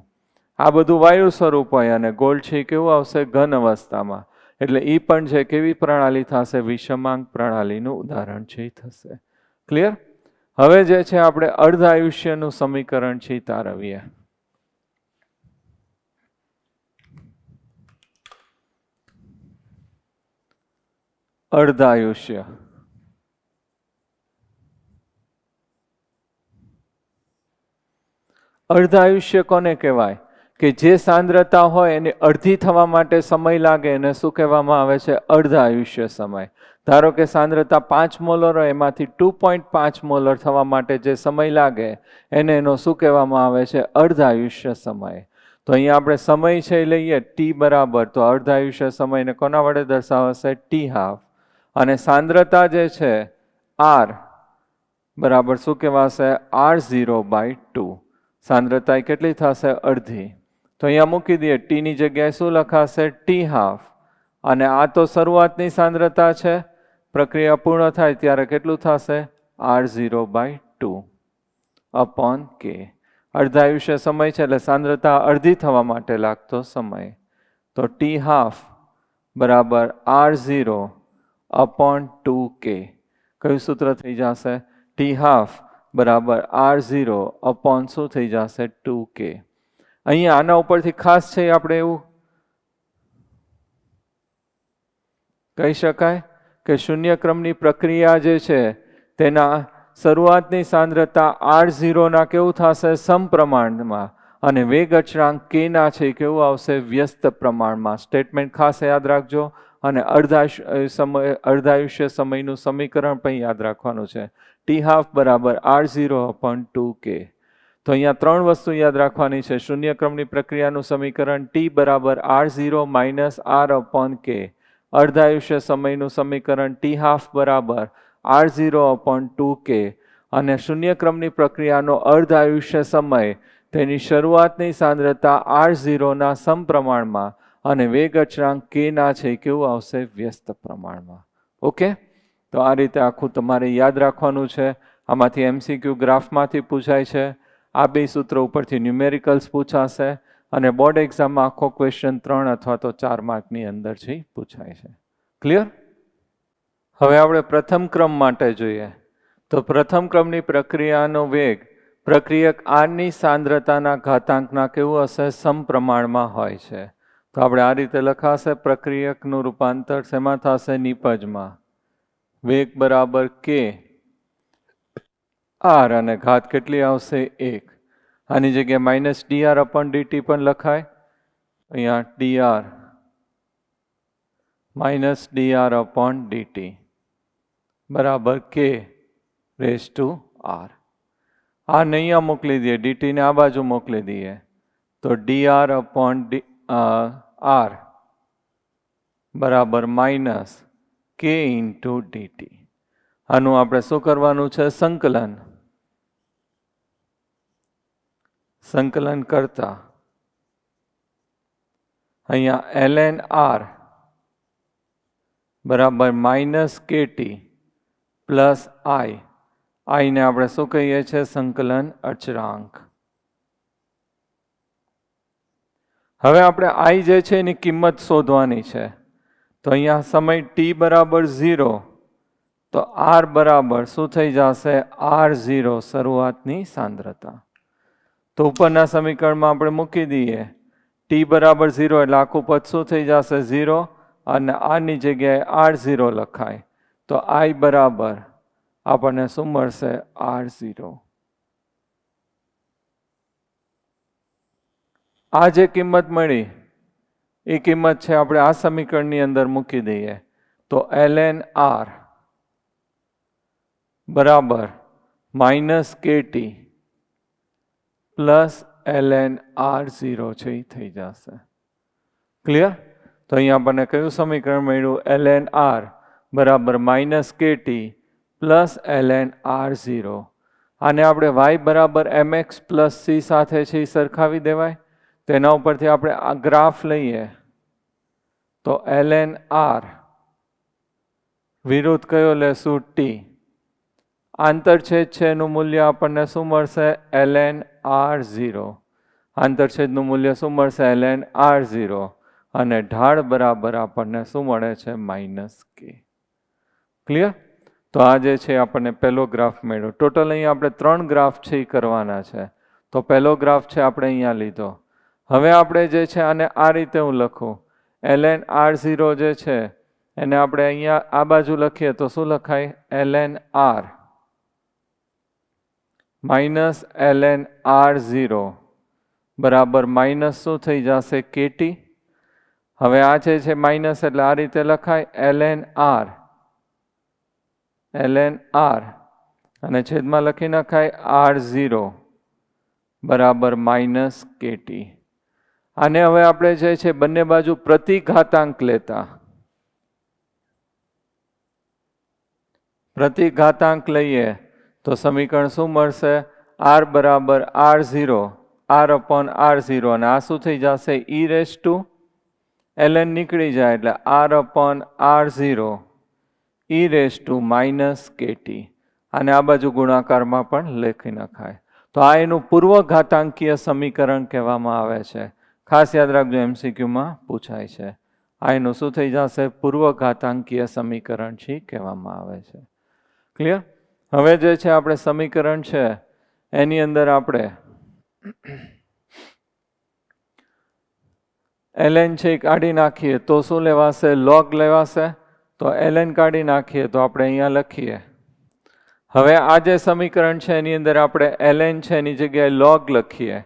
આ બધું વાયુ સ્વરૂપ હોય અને ગોલ્ડ છે કેવું આવશે? ઘન અવસ્થામાં. એટલે એ પણ છે કેવી પ્રણાલી થશે? વિષમાંક પ્રણાલીનું ઉદાહરણ છે એ થશે. ક્લિયર? હવે જે છે આપણે અર્ધ આયુષ્યનું સમીકરણ છે તારવીએ. અર્ધ આયુષ્ય. અર્ધ આયુષ્ય કોને કહેવાય? કે જે સાંદ્રતા હોય એની અડધી થવા માટે સમય લાગે એને શું કહેવામાં આવે છે? અર્ધ આયુષ્ય સમય. ધારો કે સાંદ્રતા 5 મોલર હોય, એમાંથી 2.5 મોલર થવા માટે જે સમય લાગે એને એનો શું કહેવામાં આવે છે? અર્ધ આયુષ્ય સમય. તો અહીંયા આપણે સમય છે લઈએ T બરાબર, તો અર્ધ આયુષ્ય સમયને કોના વડે દર્શાવશે? T². અને સાંદ્રતા જે છે R બરાબર શું કહેવાશે? R0/2. સાંદ્રતા કેટલી થશે? અડધી. તો અહીંયા મૂકી દઈએ, T ની જગ્યાએ શું લખાશે? T². અને આ તો શરૂઆતની સાંદ્રતા છે, પ્રક્રિયા પૂર્ણ થાય ત્યારે કેટલું થશે? R0/2 / K. અર્ધાયુષ્ય સમય છે એટલે સાંદ્રતા અડધી થવા માટે લાગતો સમય. તો T½ બરાબર R0 / 2K. કયું સૂત્ર થઈ જશે? T½ બરાબર R0 / શું થઈ જશે? 2K. અહીંયા આના ઉપરથી ખાસ છે આપણે એવું કહી શકાય કે શૂન્ય ક્રમની પ્રક્રિયા જે છે તેના શરૂઆતની સાંદ્રતા R0 ના કેવું થશે? સમપ્રમાણમાં, અને વેગ અચળાંક K ના છે કેવું આવશે? વ્યસ્ત પ્રમાણમાં. સ્ટેટમેન્ટ ખાસ યાદ રાખજો. અને અર્ધાયુષ્ય સમયનું સમીકરણ પણ યાદ રાખવાનું છે. T½ બરાબર R0 / 2K. તો અહીંયા 3 વસ્તુ યાદ રાખવાની છે. શૂન્ય ક્રમની પ્રક્રિયાનું સમીકરણ T બરાબર R0 - R / K. અર્ધાયુષ્ય સમયનું સમીકરણ T½ બરાબર R0 / 2K. અને શૂન્ય ક્રમની પ્રક્રિયાનો અર્ધાયુષ્ય સમય તેની શરૂઆતની સાંદ્રતા R0 ના સમપ્રમાણમાં અને વેગ અચળાંક K ના છે કેવું આવશે? વ્યસ્ત પ્રમાણમાં. ઓકે, તો આ રીતે આખું તમારે યાદ રાખવાનું છે. આમાંથી MCQ ગ્રાફમાંથી પૂછાય છે. આ 2 સૂત્ર ઉપરથી ન્યુમેરિકલ્સ પૂછાશે અને બોર્ડ એક્ઝામમાં આખો ક્વેશ્ચન 3 અથવા તો 4 માર્કની અંદર છે પૂછાય છે. ક્લિયર? હવે આપણે પ્રથમ ક્રમ માટે જોઈએ. તો પ્રથમ ક્રમની પ્રક્રિયાનો વેગ પ્રક્રિયક આરની સાંદ્રતાના ઘાતાંકના કેવું હશે? સમપ્રમાણમાં હોય છે. તો આપણે આ રીતે લખાશે. પ્રક્રિયકનું રૂપાંતર શેમાં થશે? નિપજમાં. વેગ બરાબર K R અને ઘાત કેટલી આવશે? 1. આની જગ્યાએ -dr/dt પણ લખાય. અહીંયા dr -dr/dt બરાબર K⁻R. આ અહીંયા મોકલી દઈએ, dt ને આ બાજુ મોકલી દઈએ, તો dr/R બરાબર -K × dt. આનું આપણે શું કરવાનું છે? સંકલન કરતા અહીંયા ln R બરાબર -KT + I ને આપણે શું કહીએ છીએ? સંકલન અચળાંક. હવે આપણે I જે છે એની કિંમત શોધવાની છે. તો અહીંયા સમય t બરાબર 0, તો R બરાબર શું થઈ જશે? R0 શરૂઆતની સાંદ્રતા. તો ઉપરના સમીકરણમાં આપણે મૂકી દઈએ t બરાબર 0 એટલે આખું પદ શું થઈ જશે 0 અને આની જગ્યાએ r0 લખાય તો I બરાબર આપણને શું મળશે r0. આ જે કિંમત મળી એ કિંમત છે આપણે આ સમીકરણની અંદર મૂકી દઈએ તો ln r બરાબર -kt પ્લસ ln r0 છે એ થઈ જશે. ક્લિયર? તો અહીંયા આપણને કયું સમીકરણ મળ્યું ln r બરાબર -kt પ્લસ ln r0. આને આપણે y બરાબર mx પ્લસ c સાથે છે એ સરખાવી દેવાય. તેના ઉપરથી આપણે આ ગ્રાફ લઈએ તો ln r વિરુદ્ધ કયો લેશું t. આંતરછેદ છે એનું મૂલ્ય આપણને શું મળશે ln r0. આંતરછેદનું મૂલ્ય શું મળશે ln r0 અને ઢાળ બરાબર આપણને શું મળે છે -k. ક્લિયર? તો આ જે છે આપણને પહેલો ગ્રાફ મળ્યો. ટોટલ અહીંયા આપણે 3 ગ્રાફ છે એ કરવાના છે. તો પહેલો ગ્રાફ છે આપણે અહીંયા લીધો. હવે આપણે જે છે આને આ રીતે હું લખું ln r0 જે છે એને આપણે અહીંયા આ બાજુ લખીએ તો શું લખાય ln r minus ln r0 બરાબર માઇનસ શું થઈ જશે kt. હવે આ જે છે માઇનસ એટલે આ રીતે લખાય ln r અને છેદમાં લખી નખાય r0 બરાબર -kt. આને હવે આપણે જે છે બંને બાજુ પ્રતિઘાતાંક લેતા પ્રતિઘાતાંક લઈએ તો સમીકરણ શું મળશે r બરાબર r0 r/r0 અને આ શું થઈ જશે ln નીકળી જાય એટલે r/r0 -kt. અને આ બાજુ ગુણાકારમાં પણ લખી નખાય. તો આ એનું પૂર્વઘાતાંકીય સમીકરણ કહેવામાં આવે છે. ખાસ યાદ રાખજો MCQમાં પૂછાય છે. આ એનું શું થઈ જશે પૂર્વઘાતાંકીય સમીકરણ છે કહેવામાં આવે છે. ક્લિયર? હવે જે છે આપણે સમીકરણ છે એની અંદર આપણે ln છે કાઢી નાખીએ તો શું લેવાશે log લેવાશે. તો ln કાઢી નાખીએ તો આપણે અહીંયા લખીએ. હવે આ જે સમીકરણ છે એની અંદર આપણે ln છે એની જગ્યાએ log લખીએ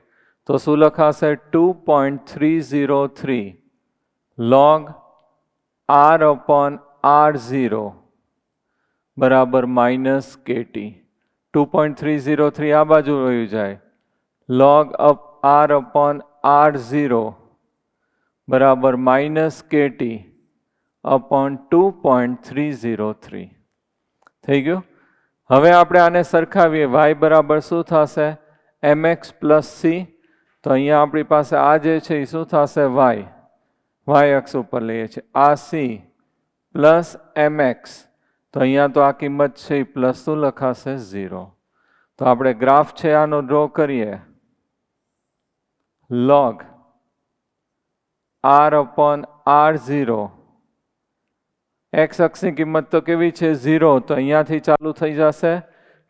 તો શું લખાશે 2.303 log r/r0 બરાબર -kt. 2.303 આ બાજુ વયું જાય log r/r0 બરાબર -kt upon 2.303 થઈ ગયું. હવે આપણે આને સરખાવીએ y બરાબર શું થશે mx પ્લસ c. તો અહીંયા આપણી પાસે આ જે છે એ શું થશે y અક્ષ ઉપર લઈએ છીએ આ c પ્લસ mx. તો અહીંયા તો આ કિંમત છે એ પ્લસ શું લખાશે 0. તો આપણે ગ્રાફ છે આનો ડ્રો કરીએ log r/r0 x અક્ષની કિંમત તો કેવી છે 0 તો અહીંયાથી ચાલુ થઈ જશે.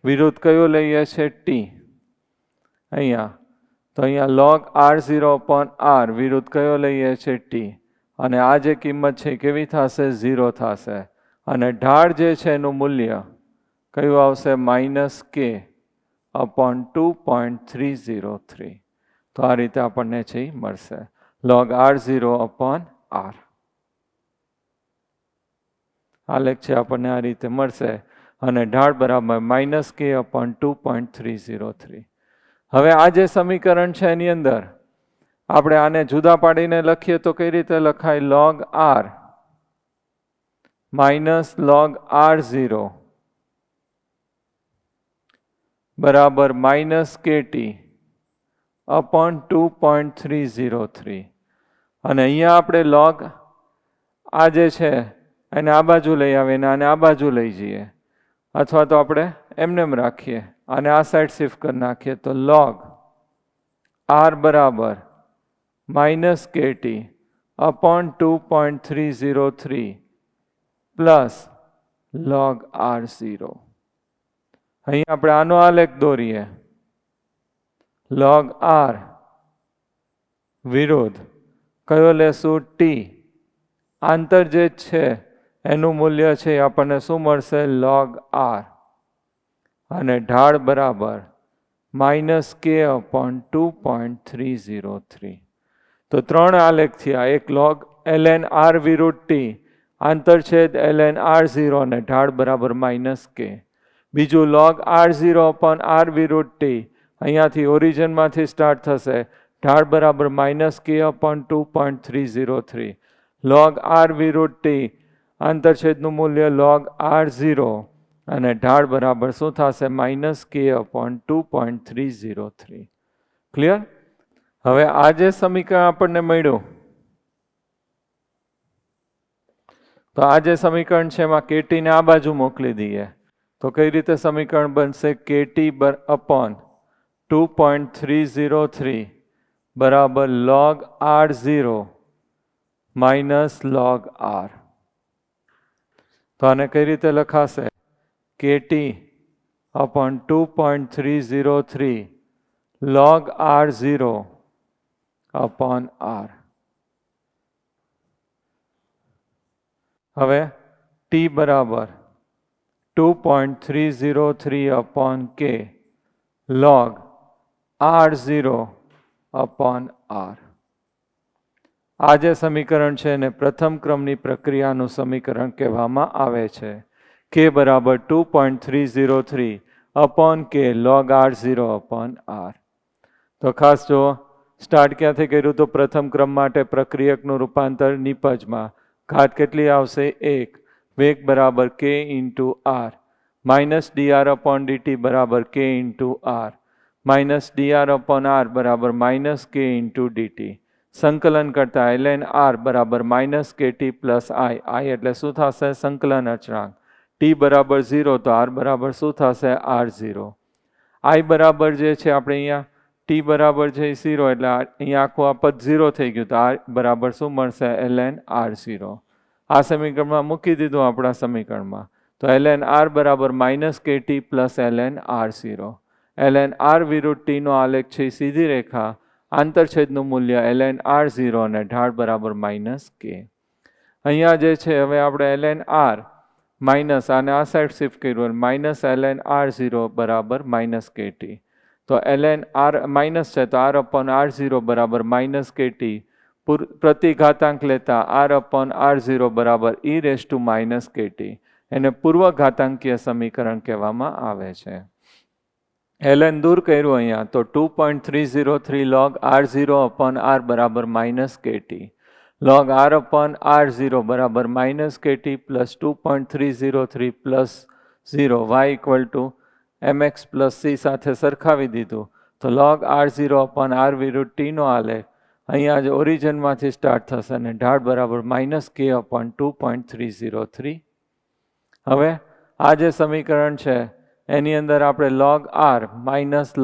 વિરુદ્ધ કયો લઈએ છે t અહીંયા. તો અહીંયા log r/r વિરુદ્ધ કયો લઈએ છે t અને આ જે કિંમત છે કેવી થશે 0 થશે. અને ઢાળ જે છે એનું મૂલ્ય કયું આવશે -k upon 2.303. તો આ રીતે આપણને છે એ મળશે log r0 upon r. આલેખ છે આપણને આ રીતે મળશે અને ઢાળ બરાબર -k upon 2.303. હવે આ જે સમીકરણ છે એની અંદર આપણે આને જુદા પાડીને લખીએ તો કઈ રીતે લખાય log r minus log r0 બરાબર -kt upon 2.303. અને અહીંયા આપણે log આ જે છે એને આ બાજુ લઈ આવીને આને આ બાજુ લઈ જઈએ અથવા તો આપણે એમને રાખીએ અને આ સાઈડ શિફ્ટ કરી નાખીએ તો log r બરાબર -kt upon 2.303 plus log r0. અહીં આપણે આનો આલેખ દોરીએ log r વિરુદ્ધ કયો લેશું? ટી. આંતર જે છે એનું મૂલ્ય છે આપણને શું મળશે? log r. અને ઢાળ બરાબર -k/2.303. તો ત્રણ આલેખ થયા. એક log ln r વિરુદ્ધ ટી, આંતરછેદ ln r0 અને ઢાળ બરાબર -k. બીજું log r0/r વિરુદ્ધ ટી, અહીંયાથી ઓરિજિનમાંથી સ્ટાર્ટ થશે, ઢાળ બરાબર -k/2.303. log r વિરુદ્ધ ટી, આંતરછેદનું મૂલ્ય log r0 અને ઢાળ બરાબર શું થશે? -k/2.303. ક્લિયર? હવે આ જે સમીકરણ આપણને મળ્યું, તો આ જે સમીકરણ છે એમાં KT ને આ બાજુ મોકલી દઈએ તો કઈ રીતે સમીકરણ બનશે? KT/2.303 બરાબર log r0 minus log r. તો આને કઈ રીતે લખાશે? KT/2.303 log r0/r. હવે T બરાબર 2.303/k log r0/r. આ જે સમીકરણ છે એને પ્રથમ ક્રમની પ્રક્રિયાનું સમીકરણ કહેવામાં આવે છે. K બરાબર 2.303/k log r0/r. તો ખાસ જો સ્ટાર્ટ ક્યાંથી કર્યું? તો પ્રથમ ક્રમ માટે પ્રક્રિયકનું રૂપાંતર નિપજમાં. ઘાત કેટલી આવશે? 1. વેગ બરાબર k × r. -dr/dt બરાબર k × r. -dr/r બરાબર -k × dt. સંકલન કરતા ln r બરાબર -kt + i. i એટલે શું થશે? સંકલન અચળાંક. t બરાબર 0 તો r બરાબર શું થશે? r0. i બરાબર જે છે આપણે અહીંયા t બરાબર છે 0 એટલે અહીંયા આખું આ પદ 0 થઈ ગયું તો r બરાબર શું મળશે? ln r0. આ સમીકરણમાં મૂકી દીધું આપણા સમીકરણમાં. તો ln r બરાબર -kt + ln r0. ln r વિરુદ્ધ t નો આલેખ છે સીધી રેખા, આંતરછેદનું મૂલ્ય ln r0 અને ઢાળ બરાબર -k. અહીંયા જે છે હવે આપણે ln r માઇનસ આને આ સાઈડ શિફ્ટ કર્યું, -ln r0 બરાબર -kt. તો ln r માઇનસ છે તો r/r0 બરાબર -kt. પ્રતિઘાતાંક લેતા r/r0 બરાબર e⁻ એને પૂર્વ ઘાતાંકીય સમીકરણ કહેવામાં આવે છે. ln દૂર કર્યું અહીંયા તો 2.303 log r0/r બરાબર -kt. log r/r0 બરાબર -kt + 2.303 + 0 y = mx + c સાથે સરખાવી દીધું તો log r0/r વિરુદ્ધ t નો આલેખ અહીંયા જ ઓરિજિનમાંથી સ્ટાર્ટ થશે અને ઢાળ બરાબર -k/2.303. હવે આ જે સમીકરણ છે એની અંદર આપણે log r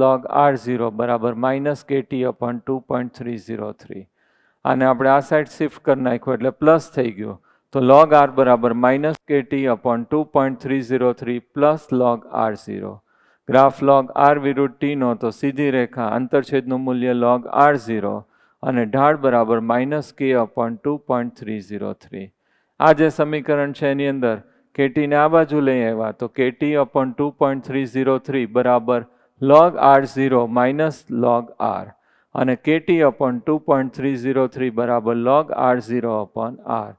-log r0 બરાબર -kt/2.303 આને આપણે આ સાઈડ શિફ્ટ કરી નાખ્યું એટલે પ્લસ થઈ ગયું. તો log r બરાબર -kt/2.303 + log r0. Graph log r વિરુદ્ધ t નો તો સીધી રેખા, આંતરછેદનું મૂલ્ય log r0 અને ઢાળ બરાબર -k/2.303. આ જે સમીકરણ છે એની અંદર KT ને આ બાજુ લઈ આવ્યા તો KT/2.303 બરાબર log r0 minus log r અને KT/2.303 બરાબર log r0/r.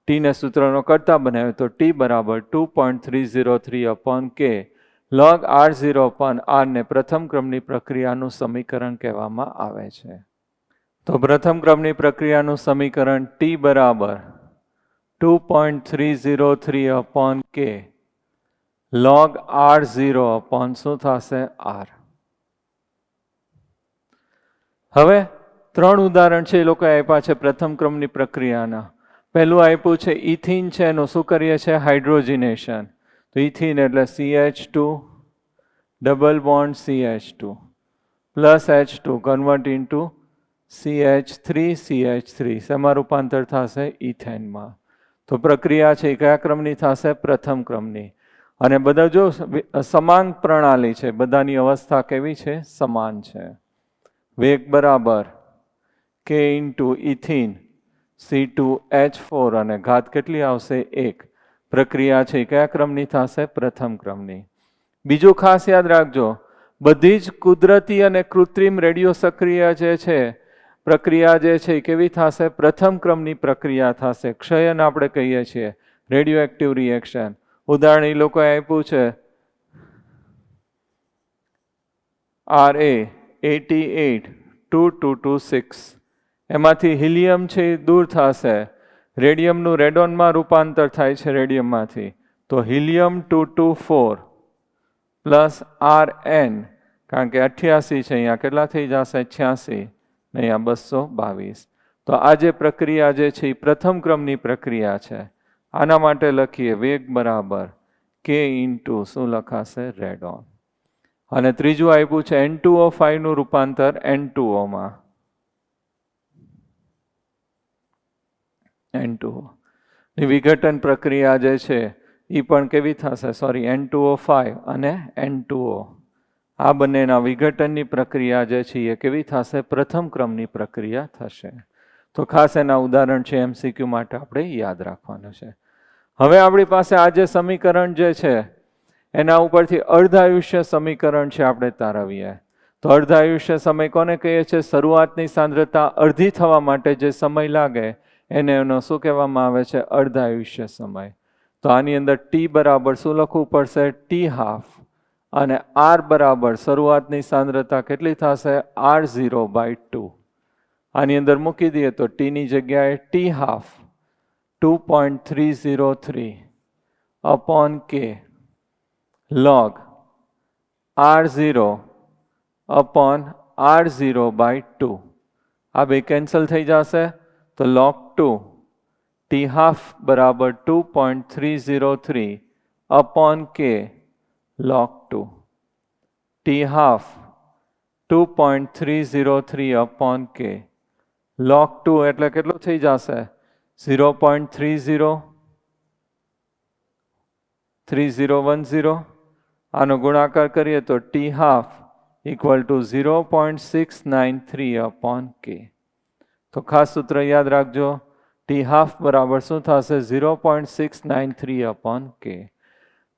t ને સૂત્રનો કરતા બનાવ્યો તો t બરાબર 2.303/k log r0/r ને પ્રથમ ક્રમની પ્રક્રિયાનું સમીકરણ કહેવામાં આવે છે. તો પ્રથમ ક્રમની પ્રક્રિયાનું સમીકરણ t બરાબર 2.303/k log r0/ શું થશે? r. હવે ત્રણ ઉદાહરણ છે એ લોકો આપ્યા છે પ્રથમ ક્રમની પ્રક્રિયાના. પહેલું આપ્યું છે ઇથિન છે એનું શું કરીએ છીએ? હાઇડ્રોજિનેશન. તો ઇથિન એટલે CH2 double bond CH2 plus H2 convert into CH3 શેમાં રૂપાંતર થશે? ઇથેનમાં. તો પ્રક્રિયા છે એ કયા ક્રમની થશે? પ્રથમ ક્રમની. અને બધા જો સમાન પ્રણાલી છે, બધાની અવસ્થા કેવી છે? સમાન છે. વેગ બરાબર K ઇન્ટુ ઇથિન C2H4 અને ઘાત કેટલી આવશે 1. પ્રક્રિયા છે કયા ક્રમની થશે? પ્રથમ ક્રમની. બીજું ખાસ યાદ રાખજો, બધી જ કુદરતી અને કૃત્રિમ રેડિયો સક્રિય જે છે પ્રક્રિયા જે છે કેવી થશે? પ્રથમ ક્રમની પ્રક્રિયા થશે. ક્ષયન આપણે કહીએ છીએ, રેડિયો એક્ટિવ રિએક્શન. ઉદાહરણ એ લોકોએ આપ્યું છે Ra882226. એમાંથી હિલિયમ છે એ દૂર થશે, રેડિયમનું રેડોનમાં રૂપાંતર થાય છે રેડિયમમાંથી, તો હિલિયમ 224 પ્લસ Rn, કારણ કે 88 છે, અહીંયા કેટલા થઈ જશે? 86, અહીંયા 222. તો આ જે પ્રક્રિયા જે છે એ પ્રથમ ક્રમની પ્રક્રિયા છે. આના માટે લખીએ વેગ બરાબર K ઇન્ટુ શું લખાશે? રેડોન. અને ત્રીજું આપ્યું છે N2O5 નું રૂપાંતર N2O માં. N2O ની વિઘટન પ્રક્રિયા જે છે એ પણ કેવી થશે? સોરી, N2O5 અને N2O આ બંનેના વિઘટનની પ્રક્રિયા જે છે એ કેવી થશે? પ્રથમ ક્રમની પ્રક્રિયા થશે. તો ખાસ એના ઉદાહરણ છે MCQ માટે આપણે યાદ રાખવાનું છે. હવે આપણી પાસે આ જે સમીકરણ જે છે એના ઉપરથી અર્ધાયુષ્ય સમીકરણ છે આપણે તારવીએ. તો અર્ધાયુષ્ય સમય કોને કહીએ છીએ? શરૂઆતની સાંદ્રતા અડધી થવા માટે જે સમય લાગે એને એનો શું કહેવામાં આવે છે? અર્ધાયુષ્ય સમય. તો આની અંદર T બરાબર શું લખવું પડશે? T½ અને R બરાબર શરૂઆતની સાંદ્રતા કેટલી થશે? R0/2. આની અંદર મૂકી દઈએ તો T ની જગ્યાએ T½ 2.303 upon K log R0 upon R0/2. આ બે કેન્સલ થઈ જશે તો log 2 T½ બરાબર 2.303 upon K log 2. T½ 2.303 upon K log 2 એટલે કેટલું થઈ જશે? 0.3010. આનો ગુણાકાર કરીએ તો T½ equal to 0.693 upon K. તો ખાસ સૂત્ર યાદ રાખજો, T½ બરાબર શું થશે? 0.693 upon K.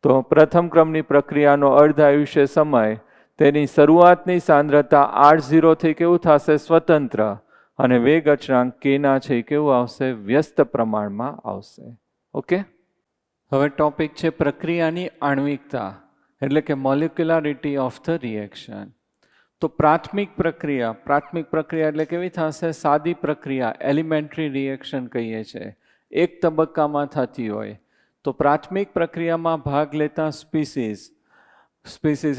તો પ્રથમ ક્રમની પ્રક્રિયાનો અર્ધાયુષ્ય સમય તેની શરૂઆતની સાંદ્રતા R0 થી કેવું થશે? સ્વતંત્ર, અને વેગ અચળાંક K ના છે કેવું આવશે? વ્યસ્ત પ્રમાણમાં આવશે. ઓકે. હવે ટોપિક છે પ્રક્રિયાની આણ્વિકતા, એટલે કે મોલિક્યુલારિટી ઓફ ધ રિએક્શન. તો પ્રાથમિક પ્રક્રિયા એટલે કેવી થશે? સાદી પ્રક્રિયા, એલિમેન્ટરી રિએક્શન કહીએ છીએ, એક તબક્કામાં થતી હોય. તો પ્રાથમિક પ્રક્રિયામાં ભાગ લેતા સ્પીસીસ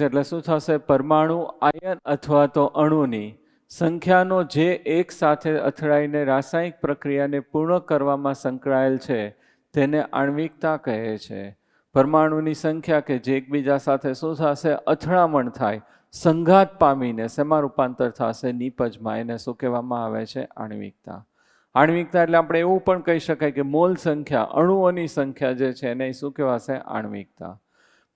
એટલે શું થશે? પરમાણુ, આયન અથવા તો અણુની સંખ્યાનો જે એક સાથે અથડાઈને રાસાયણિક પ્રક્રિયાને પૂર્ણ કરવામાં સંકળાયેલ છે તેને આણ્વિકતા કહે છે. પરમાણુની સંખ્યા કે જે એકબીજા સાથે શું થશે? અથડામણ થાય, સંઘાત પામીને શેમાં રૂપાંતર થશે? નીપજમાં. એને શું કહેવામાં આવે છે? આણ્વિકતા. આણ્વિકતા એટલે આપણે એવું પણ કહી શકાય કે મોલ સંખ્યા, અણુઓની સંખ્યા જે છે એને શું કહેવાશે? આણ્વિકતા.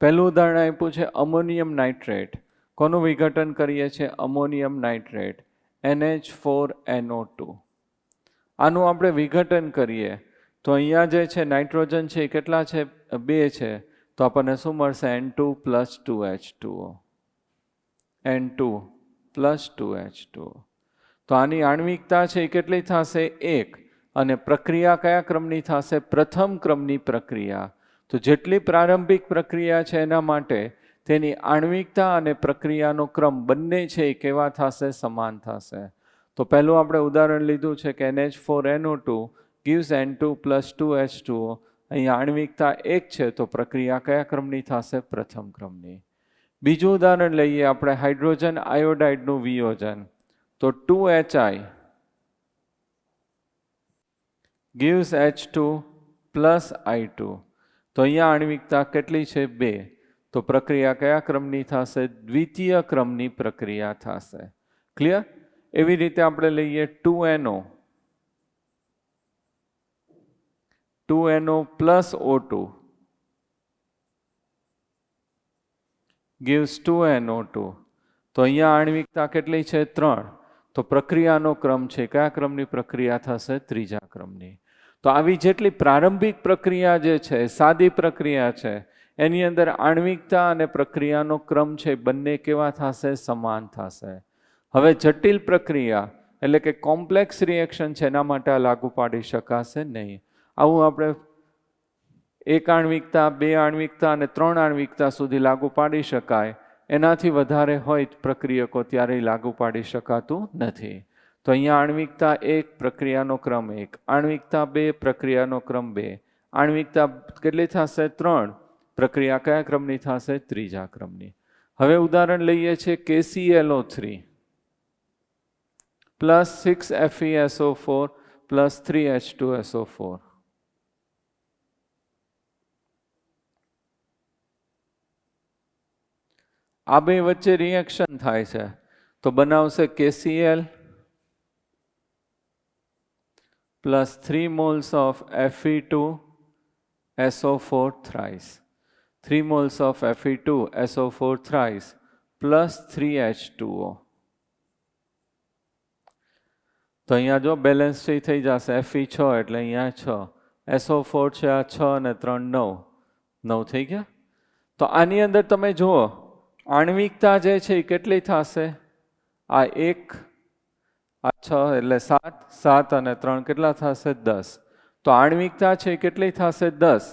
પહેલું ઉદાહરણ આપ્યું છે અમોનિયમ નાઇટ્રેટ. કોનું વિઘટન કરીએ છીએ? અમોનિયમ નાઇટ્રેટ, NH4NO2. આનું આપણે વિઘટન કરીએ તો અહીંયા જે છે નાઇટ્રોજન છે એ કેટલા છે? 2 છે. તો આપણને શું મળશે? N2 + 2H2O. N2 + 2H2O. તો આની આણ્વિકતા છે એ કેટલી થશે? 1. અને પ્રક્રિયા કયા ક્રમની થશે? પ્રથમ ક્રમની પ્રક્રિયા. તો જેટલી પ્રારંભિક પ્રક્રિયા છે એના માટે તેની આણ્વિકતા અને પ્રક્રિયાનો ક્રમ બંને છે એ કેવા થશે? સમાન થશે. તો પહેલું આપણે ઉદાહરણ લીધું છે કે NH4NO2 gives N2 + 2H2O. અહીંયા આણ્વિકતા 1 છે, તો પ્રક્રિયા કયા ક્રમની થશે? પ્રથમ ક્રમની. બીજું ઉદાહરણ લઈએ આપણે હાઇડ્રોજન આયોડાઇડનું વિયોજન. તો 2HI gives H2 + I2. તો અહીંયા આણ્વિકતા કેટલી છે? 2. તો પ્રક્રિયા કયા ક્રમની થશે? દ્વિતીય ક્રમની પ્રક્રિયા થશે. ક્લિયર? એવી રીતે આપણે લઈએ 2NO + O2 gives 2NO2. તો અહીંયા આણ્વિકતા કેટલી છે? 3. તો પ્રક્રિયાનો ક્રમ છે કયા ક્રમની પ્રક્રિયા થશે? ત્રીજા ક્રમની. તો આવી જેટલી પ્રારંભિક પ્રક્રિયા જે છે, સાદી પ્રક્રિયા છે, એની અંદર આણ્વિકતા અને પ્રક્રિયાનો ક્રમ છે બંને કેવા થશે? સમાન થશે. હવે જટિલ પ્રક્રિયા એટલે કે કોમ્પ્લેક્સ રિએક્શન છે, એના માટે આ લાગુ પાડી શકાશે નહીં. આવું આપણે 1 આણ્વિકતા, 2 આણ્વિકતા અને 3 આણ્વિકતા સુધી લાગુ પાડી શકાય. એનાથી વધારે હોય પ્રક્રિયકો ત્યારે લાગુ પાડી શકાતું નથી. તો અહીંયા આણ્વિકતા 1, પ્રક્રિયાનો ક્રમ 1, આણ્વિકતા 2, પ્રક્રિયાનો ક્રમ 2, આણ્વિકતા કેટલી થશે? 3, પ્રક્રિયા કયા ક્રમની થશે? ત્રીજા ક્રમની. હવે ઉદાહરણ લઈએ છીએ KClO3 plus 6FeSO4 plus 3H2SO4. આ બે વચ્ચે રિએક્શન થાય છે તો બનાવશે KCl plus 3 moles of Fe2SO4 thrice, 3 moles of Fe2SO4 thrice plus 3H2O. તો અહીંયા જો બેલેન્સ થઈ જશે. Fe 6 એટલે અહીંયા 6, SO4 છે આ 6 અને 3 9, 9 થઈ ગયા. તો આની અંદર તમે જુઓ આણ્વિકતા જે છે એ કેટલી થશે? આ 1, આ 6 એટલે 7, 7 અને 3 કેટલા થશે? 10. તો આણ્વિકતા છે કેટલી થશે? 10.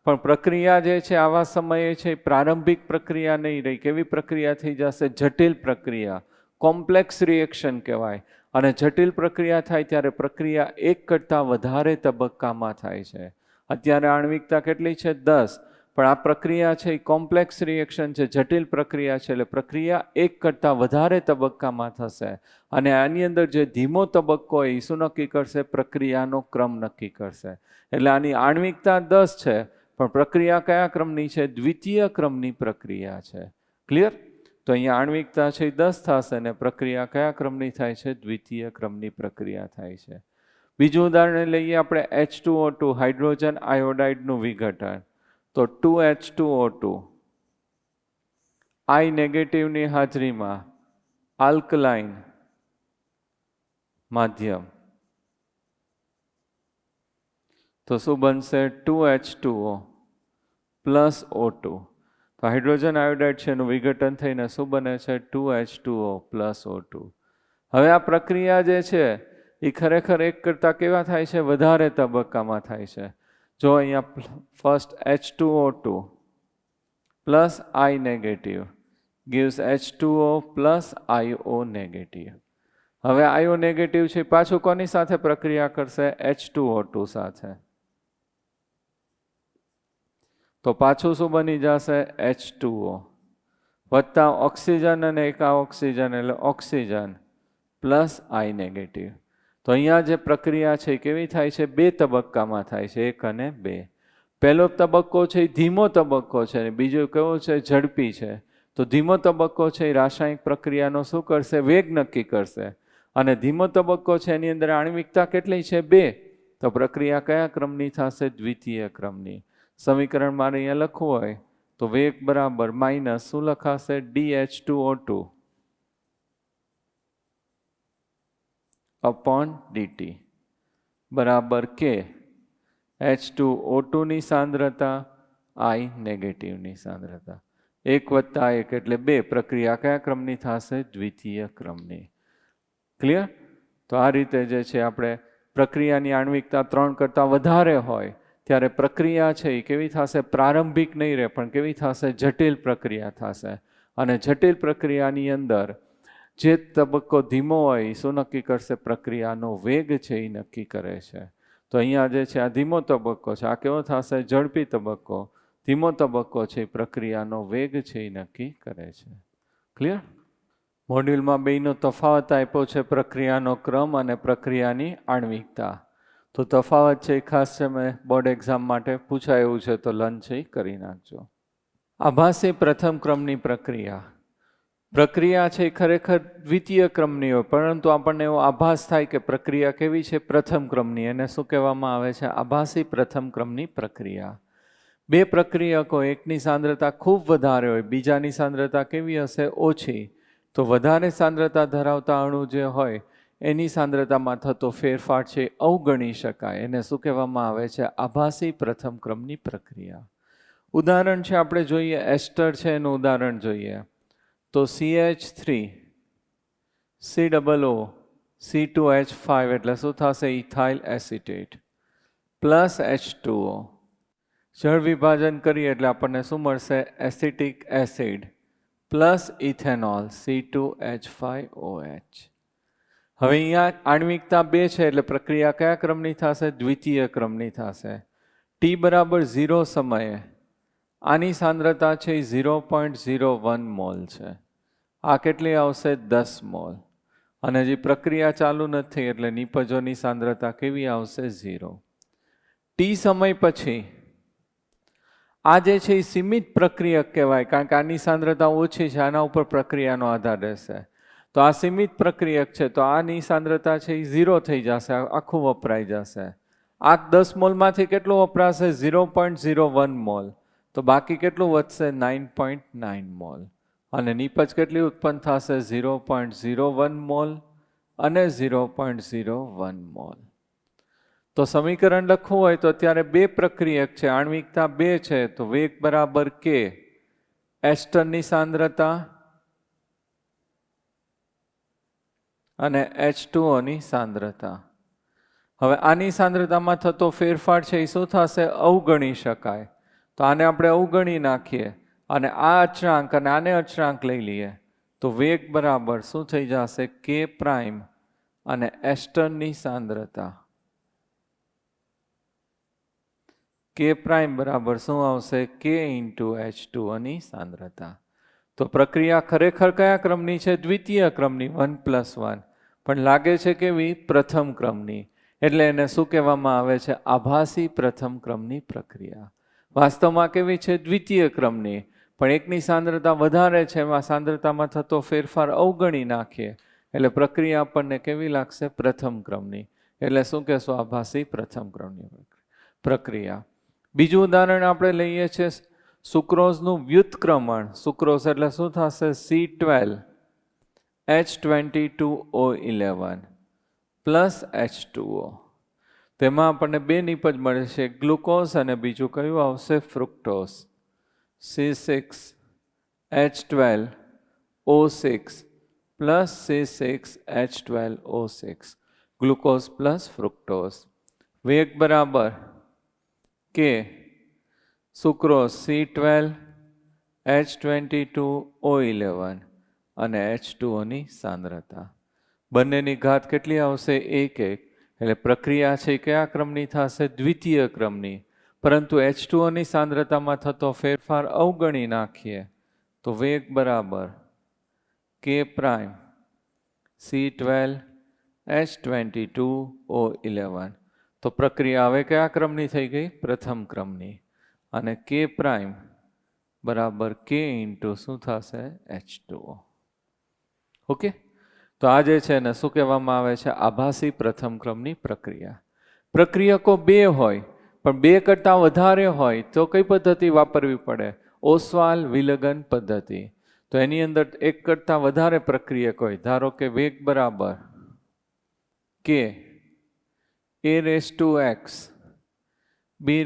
પણ પ્રક્રિયા જે છે આવા સમયે છે પ્રારંભિક પ્રક્રિયા નહીં રહી. કેવી પ્રક્રિયા થઈ જશે? જટિલ પ્રક્રિયા, કોમ્પ્લેક્સ રિએક્શન કહેવાય. અને જટિલ પ્રક્રિયા થાય ત્યારે પ્રક્રિયા 1 કરતાં વધારે તબક્કામાં થાય છે. અત્યારે આણ્વિકતા કેટલી છે? 10. પણ આ પ્રક્રિયા છે એ કોમ્પ્લેક્સ રિએક્શન છે, જટિલ પ્રક્રિયા છે, એટલે પ્રક્રિયા 1 કરતાં વધારે તબક્કામાં થશે. અને આની અંદર જે ધીમો તબક્કો હોય એ શું નક્કી કરશે? પ્રક્રિયાનો ક્રમ નક્કી કરશે. એટલે આની આણ્વિકતા 10 છે પણ પ્રક્રિયા કયા ક્રમની છે? દ્વિતીય ક્રમની પ્રક્રિયા છે. ક્લિયર? તો અહીંયા આણ્વિકતા છે 10 થશે અને પ્રક્રિયા કયા ક્રમની થાય છે? દ્વિતીય ક્રમની પ્રક્રિયા થાય છે. બીજું ઉદાહરણ લઈએ આપણે H2O2 હાઇડ્રોજન આયોડાઇડનું વિઘટન. તો 2H2O2 I નેગેટિવની હાજરીમાં આલ્કલાઇન માધ્યમ. તો શું બનશે? 2H2O plus O2. તો હાઇડ્રોજન આયોડાઇડ છે એનું વિઘટન થઈને શું બને છે? 2H2O plus O2. હવે આ પ્રક્રિયા જે છે એ ખરેખર 1 કરતાં કેવા થાય છે? વધારે તબક્કામાં થાય છે. જો અહીંયા first H2O2 plus I negative gives H2O plus IO negative. હવે IO નેગેટિવ છે પાછું કોની સાથે પ્રક્રિયા કરશે? H2O2 સાથે. તો પાછું શું બની જશે? H2O વત્તા ઓક્સિજન અને એક આ ઓક્સિજન એટલે ઓક્સિજન પ્લસ I નેગેટિવ. તો અહીંયા જે પ્રક્રિયા છે કેવી થાય છે? 2 તબક્કામાં થાય છે, 1 અને 2. પહેલો તબક્કો છે એ ધીમો તબક્કો છે, બીજો કેવો છે? ઝડપી છે. તો ધીમો તબક્કો છે એ રાસાયણિક પ્રક્રિયાનો શું કરશે? વેગ નક્કી કરશે. અને ધીમો તબક્કો છે એની અંદર આણ્વિકતા કેટલી છે? 2. તો પ્રક્રિયા કયા ક્રમની થશે? દ્વિતીય ક્રમની. સમીકરણ મારે અહીંયા લખવું હોય તો વેગ બરાબર માઇનસ શું લખાશે? dH2O2 upon dt બરાબર કે H2O2 ની સાંદ્રતા I નેગેટિવની સાંદ્રતા 1 વત્તા 1 એટલે 2. પ્રક્રિયા કયા ક્રમની થશે? દ્વિતીય ક્રમની. ક્લિયર? તો આ રીતે જે છે આપણે પ્રક્રિયાની આણ્વિકતા 3 કરતાં વધારે હોય ત્યારે પ્રક્રિયા છે એ કેવી થશે? પ્રારંભિક નહીં રહે પણ કેવી થશે? જટિલ પ્રક્રિયા થશે. અને જટિલ પ્રક્રિયાની અંદર જે તબક્કો ધીમો હોય એ શું નક્કી કરશે? પ્રક્રિયાનો વેગ છે એ નક્કી કરે છે. તો અહીંયા જે છે આ ધીમો તબક્કો છે, આ કેવો થશે? ઝડપી તબક્કો. ધીમો તબક્કો છે એ પ્રક્રિયાનો વેગ છે એ નક્કી કરે છે. ક્લિયર? મોડ્યુલમાં બેનો તફાવત આપ્યો છે, પ્રક્રિયાનો ક્રમ અને પ્રક્રિયાની આણ્વિકતા. તો તફાવત છે ખાસ છે મેં બોર્ડ એક્ઝામ માટે પૂછાય એવું છે તો લર્ન છે કરી નાખજો. આભાસી પ્રથમ ક્રમની પ્રક્રિયા. પ્રક્રિયા છે ખરેખર દ્વિતીય ક્રમની હોય પરંતુ આપણને એવો આભાસ થાય કે પ્રક્રિયા કેવી છે? પ્રથમ ક્રમની. એને શું કહેવામાં આવે છે? આભાસી પ્રથમ ક્રમની પ્રક્રિયા. 2 પ્રક્રિયકો, એકની સાંદ્રતા ખૂબ વધારે હોય, બીજાની સાંદ્રતા કેવી હશે? ઓછી. તો વધારે સાંદ્રતા ધરાવતા અણુ જે હોય એની સાંદ્રતામાં થતો ફેરફાર છે અવગણી શકાય. એને શું કહેવામાં આવે છે? આભાસી પ્રથમ ક્રમની પ્રક્રિયા. ઉદાહરણ છે, આપણે જોઈએ એસ્ટર છે એનું ઉદાહરણ જોઈએ તો CH3 COO C2H5 એટલે શું થશે? Ethyl acetate plus H2O. જળ વિભાજન કરીએ એટલે આપણને શું મળશે? Acetic acid plus ethanol C2H5OH. હવે અહીંયા આણ્વિકતા 2 છે એટલે પ્રક્રિયા કયા ક્રમની થશે? દ્વિતીય ક્રમની થશે. T=0 સમયે આની સાંદ્રતા છે 0.01 મોલ છે. આ કેટલી આવશે? 10 મોલ. અને હજી પ્રક્રિયા ચાલુ નથી એટલે નિપજોની સાંદ્રતા કેવી આવશે? 0. T સમય પછી આ જે છે એ સીમિત પ્રક્રિયક કહેવાય, કારણ કે આની સાંદ્રતા ઓછી છે, આના ઉપર પ્રક્રિયાનો આધાર રહેશે. તો આ સીમિત પ્રક્રિયક છે તો આની સાંદ્રતા છે એ 0 થઈ જશે, આખું વપરાઈ જશે. આ 10 મોલમાંથી કેટલું વપરાશે? 0.01 મોલ. તો બાકી કેટલું વધશે? 9.9 મોલ. અને નિપજ કેટલી ઉત્પન્ન થશે? 0.01 મોલ અને 0.01 મોલ. તો સમીકરણ લખવું હોય તો અત્યારે 2 પ્રક્રિયક છે, આણ્વિકતા 2 છે, તો વેગ બરાબર K, એસ્ટરની સાંદ્રતા અને H2O ની સાંદ્રતા. હવે આની સાંદ્રતામાં થતો ફેરફાર છે એ શું થશે? અવગણી શકાય. તો આને આપણે અવગણી નાખીએ અને આ અચળાંક અને આને અચળાંક લઈ લઈએ તો વેગ બરાબર શું થઈ જશે? K પ્રાઇમ અને એસ્ટરની સાંદ્રતા. K પ્રાઇમ બરાબર શું આવશે? K ઇન્ટુ H2O ની સાંદ્રતા. તો પ્રક્રિયા ખરેખર કયા ક્રમની છે? દ્વિતીય ક્રમની, 1+1. પણ લાગે છે કેવી? પ્રથમ ક્રમની. એટલે એને શું કહેવામાં આવે છે? આભાસી પ્રથમ ક્રમની પ્રક્રિયા. વાસ્તવમાં કેવી છે? દ્વિતીય ક્રમની, પણ એકની સાંદ્રતા વધારે છે, એમાં સાંદ્રતામાં થતો ફેરફાર અવગણી નાખીએ એટલે પ્રક્રિયા આપણને કેવી લાગશે? પ્રથમ ક્રમની. એટલે શું કહેશો? આભાસી પ્રથમ ક્રમની પ્રક્રિયા. બીજું ઉદાહરણ આપણે લઈએ છીએ સુક્રોઝનું વ્યુત્ક્રમણ. સુક્રોઝ એટલે શું થશે? C12H22O11 plus H2O. તેમાં આપણને 2 નિપજ મળે છે, ગ્લુકોઝ અને બીજું કયું આવશે? Fructose. C6H12O6 plus C6H12O6 glucose plus fructose. વેગ બરાબર K સુક્રોઝ C12H22O11 અને H2O ની સાંદ્રતા. બંનેની ઘાત કેટલી આવશે? 1 1. એટલે પ્રક્રિયા છે કયા ક્રમની થશે? દ્વિતીય ક્રમની. પરંતુ H2O ની સાંદ્રતામાં થતો ફેરફાર અવગણી નાખીએ તો વેગ બરાબર K પ્રાઇમ C12H22O11. તો પ્રક્રિયા હવે કયા ક્રમની થઈ ગઈ? પ્રથમ ક્રમની. અને K પ્રાઇમ બરાબર K ઇન્ટુ શું થશે? H2O. ઓકે. તો આ જે છે ને શું કહેવામાં આવે છે? આભાસી પ્રથમ ક્રમની પ્રક્રિયા. પ્રક્રિયકો 2 હોય પણ 2 કરતાં વધારે હોય તો કઈ પદ્ધતિ વાપરવી પડે? ઓસ્વાલ વિલગન પદ્ધતિ. તો એની અંદર 1 કરતાં વધારે પ્રક્રિયક હોય. ધારો કે વેગ બરાબર K A⁴ B⁴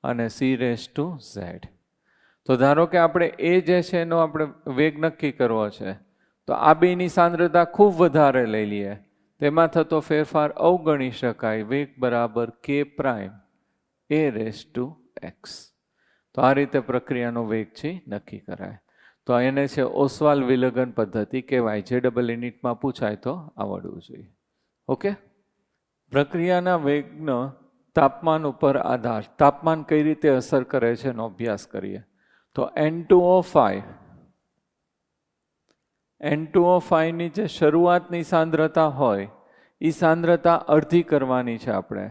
અને C⁴ Z. તો ધારો કે આપણે એ જે છે એનો આપણે વેગ નક્કી કરવો છે, તો આ બેની સાંદ્રતા ખૂબ વધારે લઈ લઈએ, તેમાં થતો ફેરફાર અવગણી શકાય. વેગ બરાબર K પ્રાઇમ A⁴ તો આ રીતે પ્રક્રિયાનો વેગ છે નક્કી કરાય. તો એને છે ઓસ્વાલ વિલગન પદ્ધતિ કહેવાય. જે ડબલ યુનિટમાં પૂછાય તો આવડવું જોઈએ. ઓકે. પ્રક્રિયાના વેગનો તાપમાન ઉપર આધાર. તાપમાન કઈ રીતે અસર કરે છે એનો અભ્યાસ કરીએ. તો N2O5 ની જે શરૂઆતની સાંદ્રતા હોય એ સાંદ્રતા અડધી કરવાની છે આપણે.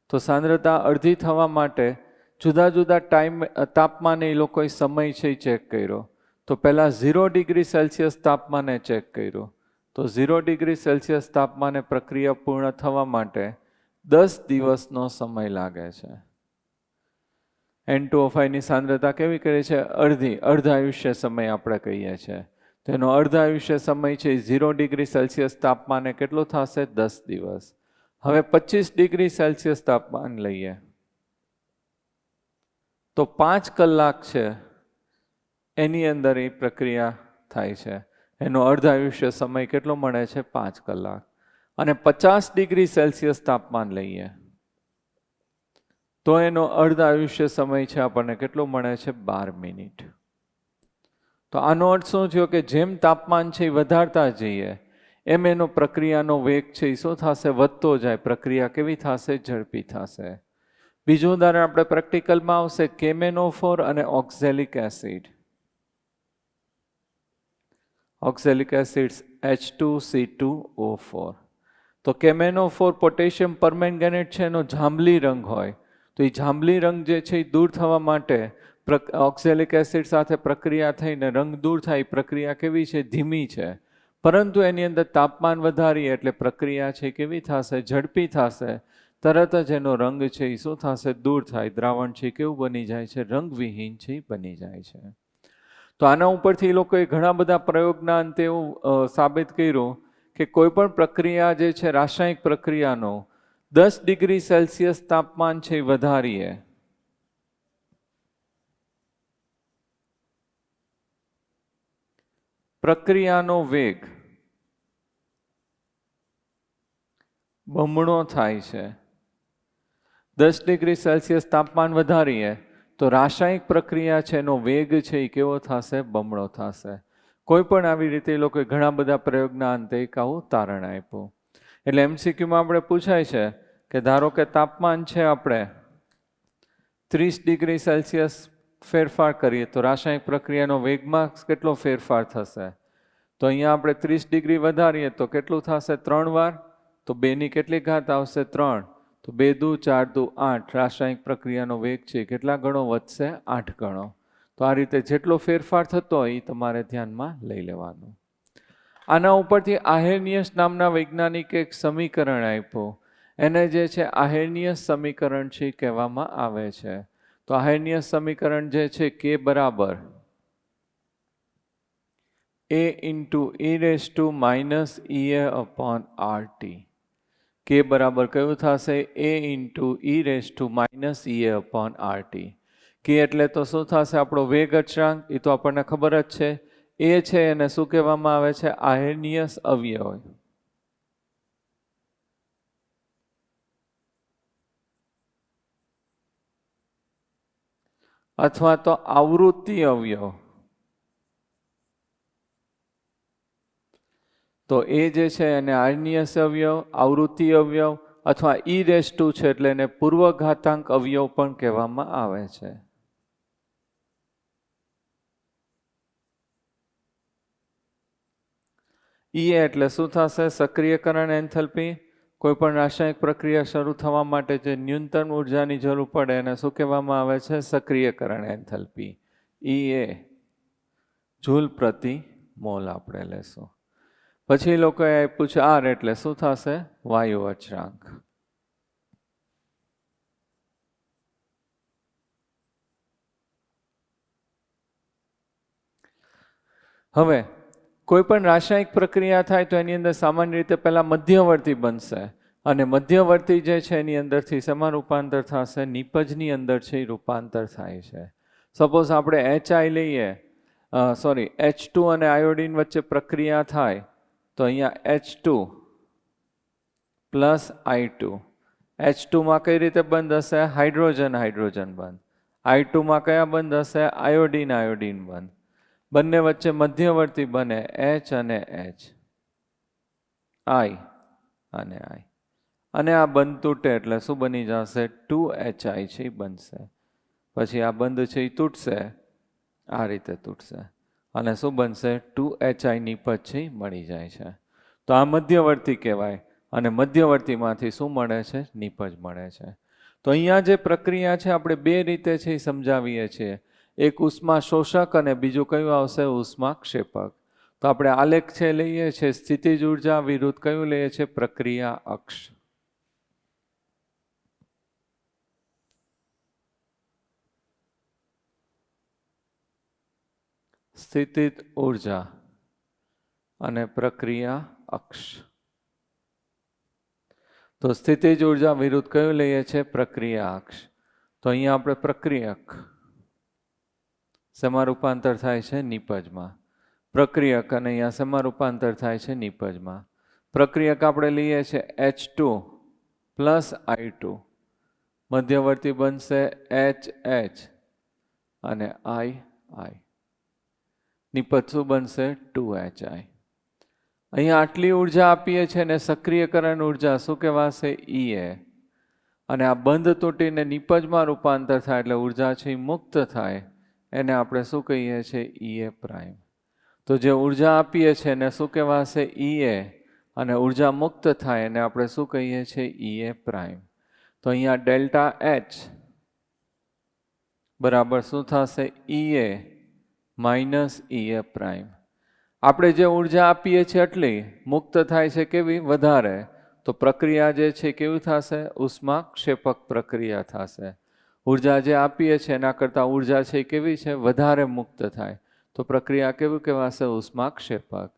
તો સાંદ્રતા અડધી થવા માટે જુદા જુદા તાપમાને એ લોકોએ સમય છે એ ચેક કર્યો. તો પહેલાં 0 ડિગ્રી સેલ્સિયસ તાપમાને ચેક કર્યું. તો 0 ડિગ્રી સેલ્સિયસ તાપમાને પ્રક્રિયા પૂર્ણ થવા માટે 10 દિવસનો સમય લાગે છે. N2O5 ની સાંદ્રતા કેવી કરી છે? અડધા આયુષ્ય સમય આપણે કહીએ છીએ. તેનો અર્ધાયુષ્ય સમય છે 0 ડિગ્રી સેલ્સિયસ તાપમાને કેટલો થશે? 10 દિવસ. હવે 25 ડિગ્રી સેલ્સિયસ તાપમાન લઈએ તો 5 કલાક છે એની અંદર એ પ્રક્રિયા થાય છે. એનો અર્ધાયુષ્ય સમય કેટલો મળે છે? 5 કલાક. અને 50 ડિગ્રી સેલ્સિયસ તાપમાન લઈએ તો એનો અર્ધાયુષ્ય સમય છે આપણને કેટલો મળે છે? 12 મિનિટ. તો આનો અર્થ શું થયો કે જેમ તાપમાન છે એ વધારતા જઈએ એમ એનો પ્રક્રિયાનો વેગ છે એ શું થશે? વધતો જાય. પ્રક્રિયા કેવી થશે? ઝડપી થશે. બીજું ઉદાહરણ આપણે પ્રેક્ટિકલમાં આવશે કેમેનોફોર અને oxalic acid. Oxalic acids H2C2O4. તો કેમેનોફોર પોટેશિયમ પરમેંગેનેટ છે એનો જાંબલી રંગ હોય તો એ જાંબલી રંગ જે છે એ દૂર થવા માટે ઓક્ઝેલિક એસિડ સાથે પ્રક્રિયા થઈને રંગ દૂર થાય. પ્રક્રિયા કેવી છે? ધીમી છે. પરંતુ એની અંદર તાપમાન વધારીએ એટલે પ્રક્રિયા છે કેવી થશે? ઝડપી થશે. તરત જ એનો રંગ છે એ શું થશે? દૂર થાય. દ્રાવણ છે કેવું બની જાય છે? રંગવિહીન છે બની જાય છે. તો આના ઉપરથી એ લોકોએ ઘણા બધા પ્રયોગના અંતે એવું સાબિત કર્યું કે કોઈ પણ પ્રક્રિયા જે છે રાસાયણિક પ્રક્રિયાનો 10 ડિગ્રી સેલ્સિયસ તાપમાન છે વધારીએ પ્રક્રિયાનો વેગ બમણો થાય છે. 10 ડિગ્રી સેલ્સિયસ તાપમાન વધારીએ તો રાસાયણિક પ્રક્રિયા છે એનો વેગ છે એ કેવો થશે? બમણો થશે. કોઈ પણ આવી રીતે એ લોકોએ ઘણા બધા પ્રયોગના અંતે એક આવું તારણ આપ્યું. એટલે MCQમાં આપણે પૂછાય છે કે ધારો કે તાપમાન છે આપણે 30 ડિગ્રી સેલ્સિયસ ફેરફાર કરીએ તો રાસાયણિક પ્રક્રિયાનો વેગમાં કેટલો ફેરફાર થશે? તો અહીંયા આપણે 30 ડિગ્રી વધારીએ તો કેટલું થશે? 3 વાર. તો 2ની કેટલી ઘાત આવશે? 3. તો 2 દુ 4 દુ 8. રાસાયણિક પ્રક્રિયાનો વેગ છે કેટલા ગણો વધશે? 8 ગણો. તો આ રીતે જેટલો ફેરફાર થતો હોય એ તમારે ધ્યાનમાં લઈ લેવાનું. આના ઉપરથી આહેર્નિયસ નામના વૈજ્ઞાનિકે એક સમીકરણ આપ્યું. એને જે છે આહેર્નિયસ સમીકરણ છે કહેવામાં આવે છે. તો આહેર્નિયસ સમીકરણ જે છે કે બરાબર A into e raised to minus EA upon RT. કે બરાબર કયું થશે? A into e raised to minus EA upon RT. કે એટલે તો શું થશે? આપણો વેગ અચળાંક. એ તો આપણને ખબર જ છે. એ છે એને શું કહેવામાં આવે છે? આહેર્નિયસ અવયવ અથવા તો આવૃત્તિ અવયવ. તો એ જે છે એને આહેર્નિયસ અવયવ, આવૃત્તિ અવયવ અથવા ઈ રેસ ટુ છે એટલે એને પૂર્વઘાતાંક અવયવ પણ કહેવામાં આવે છે. ઈ એટલે શું થશે? સક્રિયકરણ એન્થેલ્પી. કોઈ પણ રાસાયણિક પ્રક્રિયા શરૂ થવા માટે જે ન્યૂનતમ ઉર્જાની જરૂર પડે એને શું કહેવામાં આવે છે? સક્રિયકરણ એન્થેલ્પી. ઈ એ જૂલ પ્રતિ મોલ આપણે લેશું. પછી લોકોએ આપ્યું છે આર એટલે શું થશે? વાયુ અચળાંક. હવે કોઈ પણ રાસાયણિક પ્રક્રિયા થાય તો એની અંદર સામાન્ય રીતે પહેલા મધ્યવર્તી બનશે અને મધ્યવર્તી જે છે એની અંદરથી શેમાં રૂપાંતર થશે? નિપજની અંદર છે એ રૂપાંતર થાય છે. સપોઝ આપણે HI લઈએ, H2 અને આયોડિન વચ્ચે પ્રક્રિયા થાય તો અહીંયા H2 પ્લસ I2. H2માં કઈ રીતે બંધ હશે? હાઇડ્રોજન હાઇડ્રોજન બંધ. I2માં કયા બંધ હશે? આયોડિન આયોડિન બંધ. બંને વચ્ચે મધ્યવર્તી બને H અને H, I અને I. અને આ બંધ તૂટે એટલે શું બની જશે? 2HI છે એ બનશે. પછી આ બંધ છે એ તૂટશે, આ રીતે તૂટશે અને શું બનશે? 2HI નિપજ છે એ મળી જાય છે. તો આ મધ્યવર્તી કહેવાય અને મધ્યવર્તીમાંથી શું મળે છે? નિપજ મળે છે. તો અહીંયા જે પ્રક્રિયા છે આપણે બે રીતે છે એ સમજાવીએ છીએ. એક ઉષ્મા શોષક અને બીજું કયું આવશે? ઉષ્મા ક્ષેપક. તો આપણે આલેખ છે લઈએ છીએ સ્થિતિજ ઉર્જા વિરુદ્ધ કયું લઈએ છીએ? પ્રક્રિયા અક્ષ. સ્થિતિજ ઉર્જા અને પ્રક્રિયા અક્ષ. તો સ્થિતિજ ઉર્જા વિરુદ્ધ કયું લઈએ છે? પ્રક્રિયા અક્ષ. તો અહીંયા આપણે પ્રક્રિયક શેમાં રૂપાંતર થાય છે? નિપજમાં. પ્રક્રિયક અને અહીંયા શેમાં રૂપાંતર થાય છે? નિપજમાં. પ્રક્રિયક આપણે લઈએ છીએ H2 પ્લસ I2. મધ્યવર્તી બનશે HH અને I. નિપજ શું બનશે? 2HI. અહીંયા આટલી ઉર્જા આપીએ છીએ ને સક્રિયકરણ ઉર્જા શું કહેવાશે? EA. અને આ બંધ તૂટીને નિપજમાં રૂપાંતર થાય એટલે ઉર્જા છે એ મુક્ત થાય, એને આપણે શું કહીએ છીએ? EA prime. તો જે ઉર્જા આપીએ છીએ એને શું કહેવાશે? EA. અને ઉર્જા મુક્ત થાય એને આપણે શું કહીએ છીએ? EA prime. તો અહીંયા ડેલ્ટા H બરાબર શું થશે? EA minus EA prime. આપણે જે ઉર્જા આપીએ છીએ એટલી મુક્ત થાય છે કેવી? વધારે. તો પ્રક્રિયા જે છે કેવી થશે? ઉષ્માક્ષેપક પ્રક્રિયા થશે. ઉર્જા જે આપીએ છીએ એના કરતાં ઉર્જા છે કેવી છે? વધારે મુક્ત થાય. તો પ્રક્રિયા કેવી કહેવાશે? ઉષ્માક્ષેપક.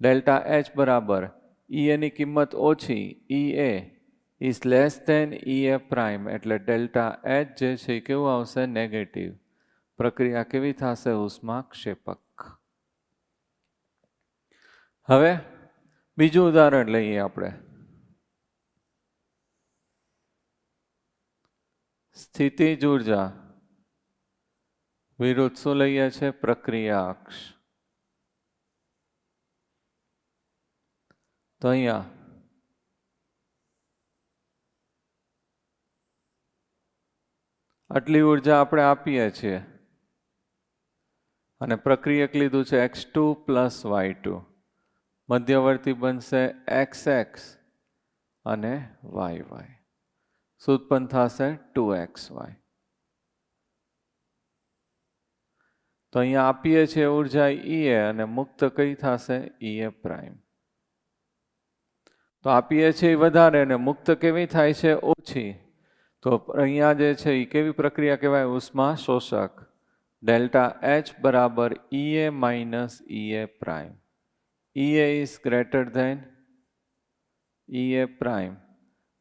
ડેલ્ટા H બરાબર EA ની કિંમત ઓછી, EA is less than EA prime, એટલે ડેલ્ટા H જે છે કેવું આવશે? નેગેટિવ. પ્રક્રિયા કેવી થશે? ઉષ્માક્ષેપક. હવે બીજું ઉદાહરણ લઈએ આપણે. સ્થિતિજ ઉર્જા વિરુદ્ધ શું લઈએ છે? પ્રક્રિયા અક્ષ. તો અહીંયા આટલી ઉર્જા આપણે આપીએ છીએ અને પ્રક્રિયક લીધું છે X2 પ્લસ Y2. મધ્યવર્તી બનશે XX અને YY. શું ઉત્પન્ન થશે? 2XY. તો અહીંયા આપીએ છીએ ઉર્જા EA અને મુક્ત કઈ થશે? EA prime. તો આપીએ છીએ વધારે અને મુક્ત કેવી થાય છે? ઓછી. તો અહીંયા જે છે એ કેવી પ્રક્રિયા કહેવાય? ઉષ્મા શોષક. ડેલ્ટા H બરાબર EA minus EA prime. EA is greater than EA prime.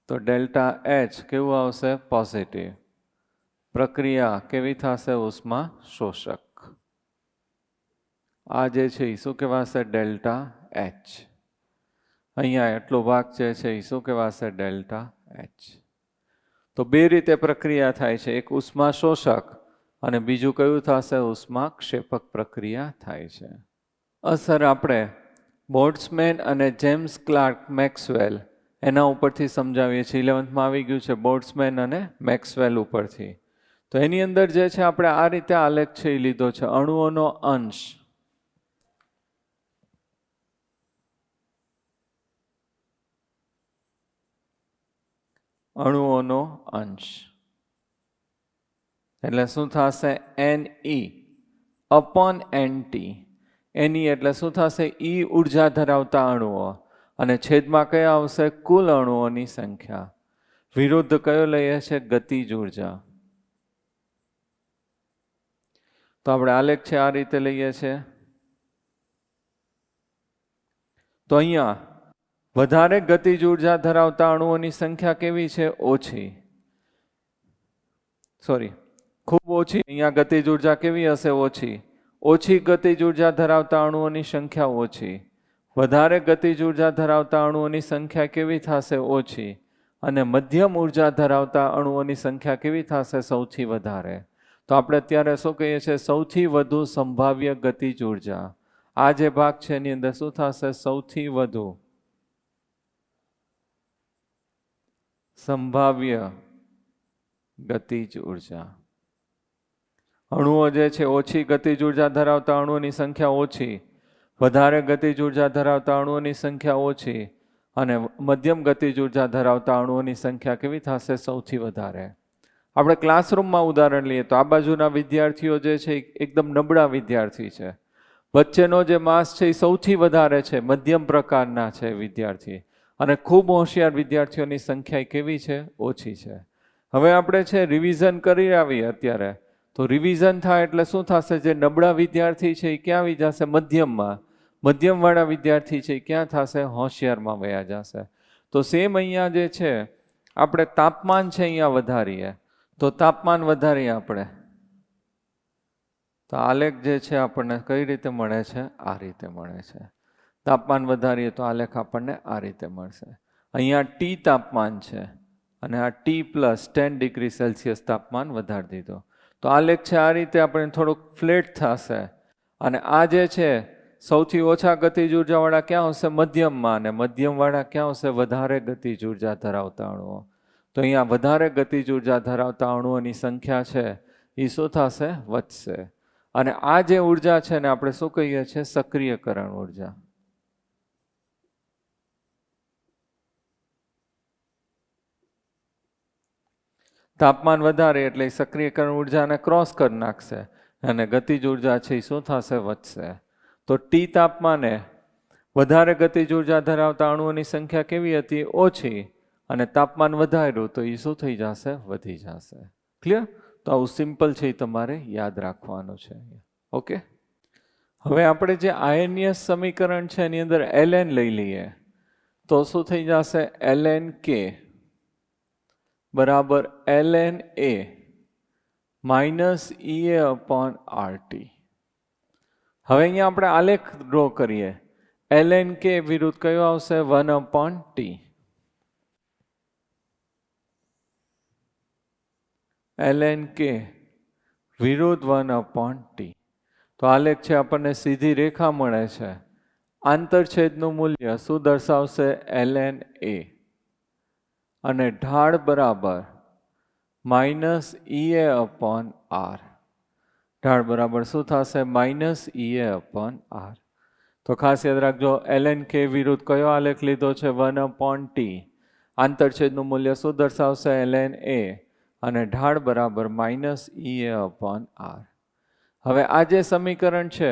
તો ડેલ્ટા H કેવું આવશે? પોઝિટિવ. પ્રક્રિયા કેવી થશે? ઉષ્મા શોષક. આ જે છે એ શું કહેવાશે? Delta H. અહીંયા એટલો ભાગ જે છે એ શું કહેવાશે? Delta H. તો બે રીતે પ્રક્રિયા થાય છે. એક ઉષ્મા શોષક અને બીજું કયું થશે? ઉષ્માક્ષેપક પ્રક્રિયા થાય છે. સર આપણે બોલ્ટ્ઝમેન અને જેમ્સ ક્લાર્ક મેક્સવેલ એના ઉપરથી સમજાવીએ છીએ. 11th આવી ગયું છે બોલ્ટ્ઝમેન અને મેક્સવેલ ઉપરથી. તો એની અંદર જે છે આપણે આ રીતે આલેખ છે એ લીધો છે. અણુઓનો અંશ અણુઓનો અંશ એટલે શું થશે? Ne upon NT. Ne એટલે શું થશે? E ઉર્જા ધરાવતા અણુઓ અને છેદમાં કયા આવશે? કુલ અણુઓની સંખ્યા. વિરુદ્ધ કયો લઈએ છે? ગતિજ ઉર્જા. તો આપણે આલેખ છે આ રીતે લઈએ છીએ. તો અહીંયા વધારે ગતિજ ઉર્જા ધરાવતા અણુઓની સંખ્યા કેવી છે? ઓછી. ખૂબ ઓછી. અહીંયા ગતિજ ઉર્જા કેવી હશે? ઓછી. ઓછી ગતિજ ઉર્જા ધરાવતા અણુઓની સંખ્યા ઓછી. વધારે ગતિજ ઉર્જા ધરાવતા અણુઓની સંખ્યા કેવી થશે? ઓછી. અને મધ્યમ ઉર્જા ધરાવતા અણુઓની સંખ્યા કેવી થશે? સૌથી વધારે. તો આપણે અત્યારે શું કહીએ છીએ? સૌથી વધુ સંભાવ્ય ગતિજ ઉર્જા. આ જે ભાગ છે એની અંદર શું થશે? સૌથી વધુ સંભાવ્ય ગતિજ ઉર્જા. અણુઓ જે છે ઓછી ગતિજ ઉર્જા ધરાવતા અણુઓની સંખ્યા ઓછી, વધારે ગતિજ ઉર્જા ધરાવતા અણુઓની સંખ્યા ઓછી અને મધ્યમ ગતિજ ઉર્જા ધરાવતા અણુઓની સંખ્યા કેવી થશે? સૌથી વધારે. આપણે ક્લાસરૂમમાં ઉદાહરણ લઈએ તો આ બાજુના વિદ્યાર્થીઓ જે છે એકદમ નબળા વિદ્યાર્થી છે. વચ્ચેનો જે માસ છે એ સૌથી વધારે છે, મધ્યમ પ્રકારના છે વિદ્યાર્થી, અને ખૂબ હોશિયાર વિદ્યાર્થીઓની સંખ્યા કેવી છે? ઓછી છે. હવે આપણે છે રિવિઝન કરી આવીએ અત્યારે, તો રિવિઝન થાય એટલે શું થશે? જે નબળા વિદ્યાર્થી છે એ ક્યાં આવી જશે? મધ્યમમાં. મધ્યમવાળા વિદ્યાર્થી છે ક્યાં થશે? હોશિયારમાં વયા જશે. તો સેમ અહીંયા જે છે આપણે તાપમાન છે અહીંયા વધારીએ, તો તાપમાન વધારીએ આપણે, તો આલેખ જે છે આપણને કઈ રીતે મળે છે? આ રીતે મળે છે. તાપમાન વધારીએ તો આલેખ આપણને આ રીતે મળશે. અહીંયા ટી તાપમાન છે અને આ ટી પ્લસ 10 ડિગ્રી સેલ્સિયસ તાપમાન વધારી દીધો. તો આલેખ છે આ રીતે આપણે થોડુંક ફ્લેટ થશે. અને આ જે છે સૌથી ઓછા ગતિજ ઉર્જાવાળા ક્યાં આવશે? મધ્યમમાં. અને મધ્યમવાળા ક્યાં આવશે? વધારે ગતિજ ઉર્જા ધરાવતા અણુઓ. તો અહીંયા વધારે ગતિજ ઉર્જા ધરાવતા અણુઓની સંખ્યા છે એ શું થશે? વધશે. અને આ જે ઉર્જા છે ને આપણે શું કહીએ છીએ? સક્રિયકરણ ઉર્જા. તાપમાન વધારે એટલે સક્રિયકરણ ઉર્જાને ક્રોસ કરી નાખશે અને ગતિજ ઉર્જા છે એ શું થશે? વધશે. તો ટી તાપમાને વધારે ગતિજ ઉર્જા ધરાવતા અણુઓની સંખ્યા કેવી હતી? ઓછી. અને તાપમાન વધાર્યું તો એ શું થઈ જશે? વધી જશે. ક્લિયર? તો આવું સિમ્પલ છે એ તમારે યાદ રાખવાનું છે. ઓકે, હવે આપણે જે આયનીય સમીકરણ છે એની અંદર ln લઈ લઈએ તો શું થઈ જશે? ln k બરાબર ln a minus ea upon RT. હવે અહીંયા આપણે આલેખ ડ્રો કરીએ. ln k વિરુદ્ધ કયો આવશે? 1 અપોન t. ln k વિરુદ્ધ 1 અપોન t. તો આલેખ છે આપણને સીધી રેખા મળે છે. આંતરછેદનું મૂલ્ય શું દર્શાવશે? ln a. અને ઢાળ બરાબર માઇનસ ea અપોન r. ઢાળ બરાબર શું થશે? Minus ea upon r. તો ખાસ યાદ રાખજો, ln k વિરુદ્ધ કયો આલેખ લીધો છે? 1 અપોન t. આંતરછેદનું મૂલ્ય શું દર્શાવશે? ln a. અને ઢાળ બરાબર માઇનસ ea અપોન r. હવે આ જે સમીકરણ છે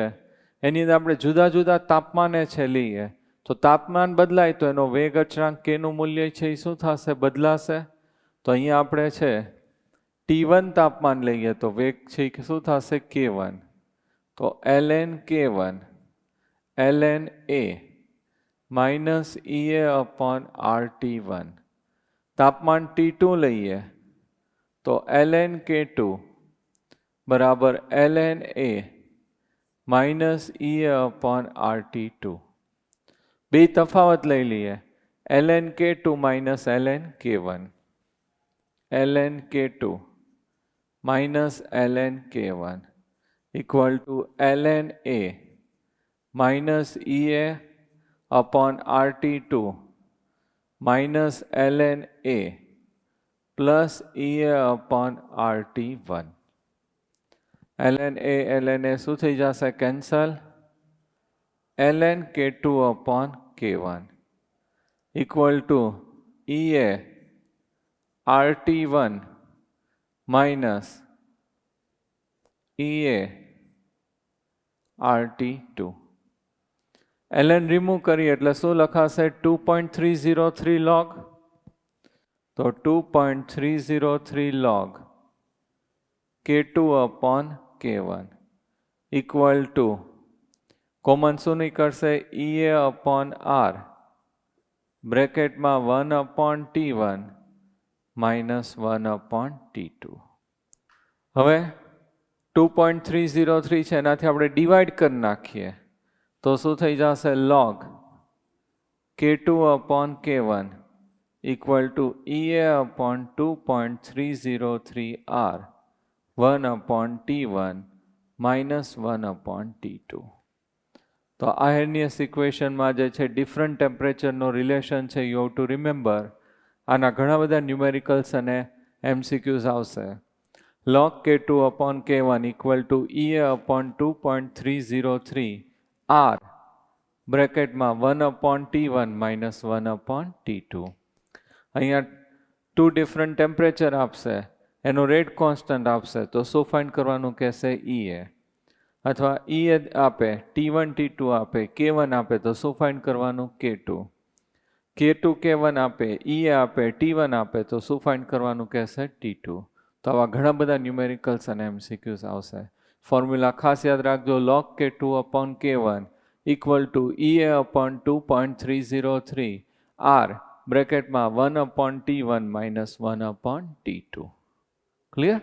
એની અંદર આપણે જુદા જુદા તાપમાને છે લઈએ તો તાપમાન બદલાય તો એનો વેગ અચળાંક k નું મૂલ્ય છે એ શું થશે? બદલાશે. તો અહીંયા આપણે છે T1 તાપમાન લઈએ તો વેગ છે એ શું થશે? k1. તો ln k1 ln a minus ea upon RT1. તાપમાન T2 લઈએ તો ln k2 બરાબર ln a minus ea upon RT2. બે તફાવત લઈ લઈએ. ln k2 minus ln k1. ln k2 minus ln k1 equal to ln a minus ea upon RT2 minus ln a plus ea upon RT1. ln a શું થઈ જશે? Cancel. ln k2 upon k1 equal to ea RT1 minus ea RT2. ln remove કરીએ એટલે શું લખાશે? 2.303 log. તો 2.303 log k2 upon k1 equal to common શું નીકળશે? ea upon r બ્રેકેટમાં 1 upon t1 minus 1 upon t2. હવે 2.303 છે એનાથી આપણે ડિવાઈડ કરી નાખીએ તો શું થઈ જશે? log k2 upon k1 equal to ea upon 2.303 r 1 upon t1 minus 1 upon t2. તો આયર્નિયસ ઇક્વેશનમાં જે છે ડિફરન્ટ ટેમ્પરેચરનો રિલેશન છે યુ હેવ ટુ રિમેમ્બર. આના ઘણા બધા ન્યુમેરિકલ્સ અને MCQs આવશે. log k2 upon k1 equal to ea upon 2.303 r બ્રેકેટમાં 1 upon t1 minus 1 upon t2. અહીંયા 2 ડિફરન્ટ ટેમ્પરેચર આપશે, એનો રેટ કોન્સ્ટન્ટ આપશે તો શું ફાઇન્ડ કરવાનું કહેશે? ea. અથવા ea આપે, t1 t2 આપે, k1 આપે તો શું ફાઇન્ડ કરવાનું? k2. k2 k1 આપે, ea આપે, t1 આપે તો શું ફાઇન્ડ કરવાનું કહેશે? t2. તો આવા ઘણા બધા ન્યુમેરિકલ્સ અને MCQs આવશે. ફોર્મ્યુલા ખાસ યાદ રાખજો. log k2 upon k1 equal to EA upon 2.303 R બ્રેકેટમાં 1/T1 minus 1/T2. Clear?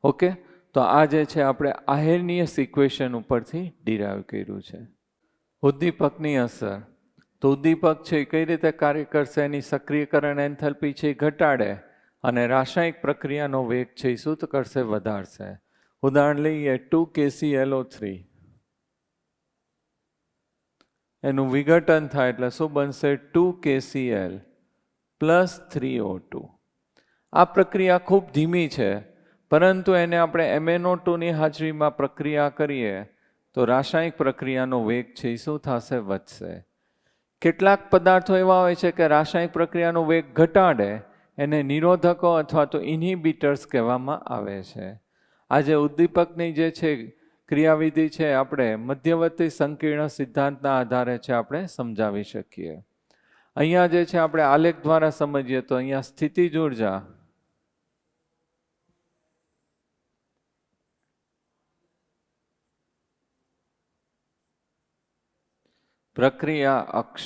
Okay, તો આ જે છે આપણે આહેર્નિયસ ઇક્વેશન ઉપરથી ડિરાઈવ કર્યું છે. ઉદ્દીપકની અસર. તો ઉદ્દીપક છે એ કઈ રીતે કાર્ય કરશે, એની સક્રિયકરણ એન્થેલ્પી છે એ ઘટાડે અને રાસાયણિક પ્રક્રિયાનો વેગ છે એ શું કરશે, વધારશે. ઉદાહરણ લઈએ 2KClO3, એનું વિઘટન થાય એટલે શું બનશે, 2KCl પ્લસ 3O2. આ પ્રક્રિયા ખૂબ ધીમી છે, પરંતુ એને આપણે MnO2ની હાજરીમાં પ્રક્રિયા કરીએ તો રાસાયણિક પ્રક્રિયાનો વેગ છે એ શું થશે, વધશે. કેટલાક પદાર્થો એવા હોય છે કે રાસાયણિક પ્રક્રિયાનો વેગ ઘટાડે, એને નિરોધકો અથવા તો ઇન્હિબિટર્સ કહેવામાં આવે છે. આ જે ઉદ્દીપકની જે છે ક્રિયાવિધિ છે આપણે મધ્યવર્તી સંકીર્ણ સિદ્ધાંતના આધારે છે આપણે સમજાવી શકીએ. અહીંયા જે છે આપણે આલેખ દ્વારા સમજીએ તો અહીંયા સ્થિતિજ ઉર્જા, પ્રક્રિયા અક્ષ.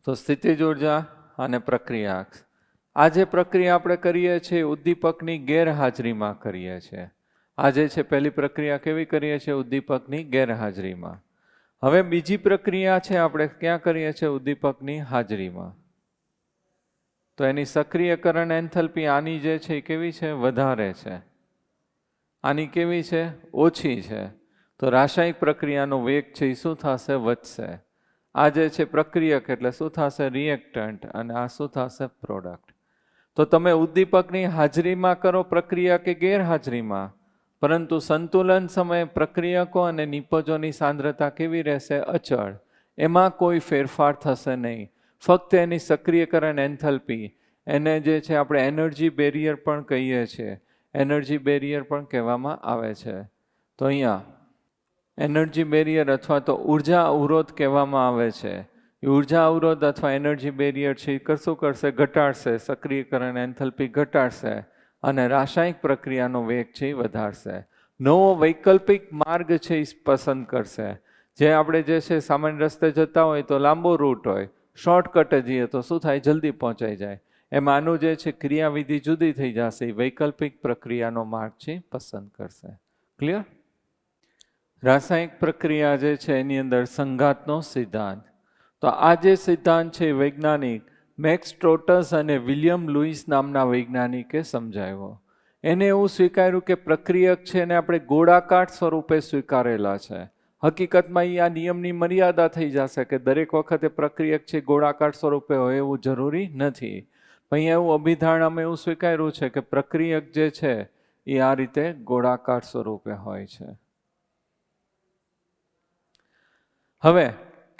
તો સ્થિતિજ ઉર્જા અને પ્રક્રિયા અક્ષ. આ જે પ્રક્રિયા આપણે કરીએ છીએ ઉદ્દીપકની ગેરહાજરીમાં કરીએ છીએ. આ જે છે પહેલી પ્રક્રિયા કેવી કરીએ છીએ, ઉદ્દીપકની ગેરહાજરીમાં. હવે બીજી પ્રક્રિયા છે આપણે ક્યાં કરીએ છીએ, ઉદ્દીપકની હાજરીમાં. તો એની સક્રિયકરણ એન્થેલ્પી આની જે છે કેવી છે, વધારે છે. આની કેવી છે, ઓછી છે. તો રાસાયણિક પ્રક્રિયાનો વેગ છે એ શું થશે, વધશે. આ જે છે પ્રક્રિયક એટલે શું થશે, રિએક્ટન્ટ, અને આ શું થશે, પ્રોડક્ટ. તો તમે ઉદ્દીપકની હાજરીમાં કરો પ્રક્રિયા કે ગેરહાજરીમાં, પરંતુ સંતુલન સમયે પ્રક્રિયકો અને નિપજોની સાંદ્રતા કેવી રહેશે, અચળ. એમાં કોઈ ફેરફાર થશે નહીં. ફક્ત એની સક્રિયકરણ એન્થેલ્પી, એને જે છે આપણે એનર્જી બેરિયર પણ કહીએ છીએ, એનર્જી બેરિયર પણ કહેવામાં આવે છે. તો અહીંયા એનર્જી બેરિયર અથવા તો ઉર્જા અવરોધ કહેવામાં આવે છે. ઉર્જા અવરોધ અથવા એનર્જી બેરિયર છે એ શું કરશે, ઘટાડશે, સક્રિયકરણ એન્થેલ્પી ઘટાડશે અને રાસાયણિક પ્રક્રિયાનો વેગ છે એ વધારશે. નવો વૈકલ્પિક માર્ગ છે એ પસંદ કરશે. જે આપણે જે છે સામાન્ય રસ્તે જતા હોય તો લાંબો રૂટ હોય, શોર્ટકટે જઈએ તો શું થાય, જલ્દી પહોંચાઈ જાય. એમાં આનું જે છે ક્રિયાવિધિ જુદી થઈ જશે. વૈકલ્પિક પ્રક્રિયાનો માર્ગ છે પસંદ કરશે. ક્લિયર? રાસાયણિક પ્રક્રિયા જે છે એની અંદર સંઘાતનો સિદ્ધાંત. તો આ જે સિદ્ધાંત છે વૈજ્ઞાનિક મેક્સ સ્ટ્રોટસ અને વિલિયમ લુઈસ નામના વૈજ્ઞાનિકે સમજાવ્યો. એને એવું સ્વીકાર્યું કે પ્રક્રિયક છે એને આપણે ગોળાકાર સ્વરૂપે સ્વીકારેલા છે. હકીકતમાં આ નિયમની મર્યાદા થઈ જશે કે દરેક વખતે પ્રક્રિયક છે ગોળાકાર સ્વરૂપે હોય એવું જરૂરી નથી. અહીંયા એવું અભિધારણામાં એવું સ્વીકાર્યું છે કે પ્રક્રિયક જે છે એ આ રીતે ગોળાકાર સ્વરૂપે હોય છે. હવે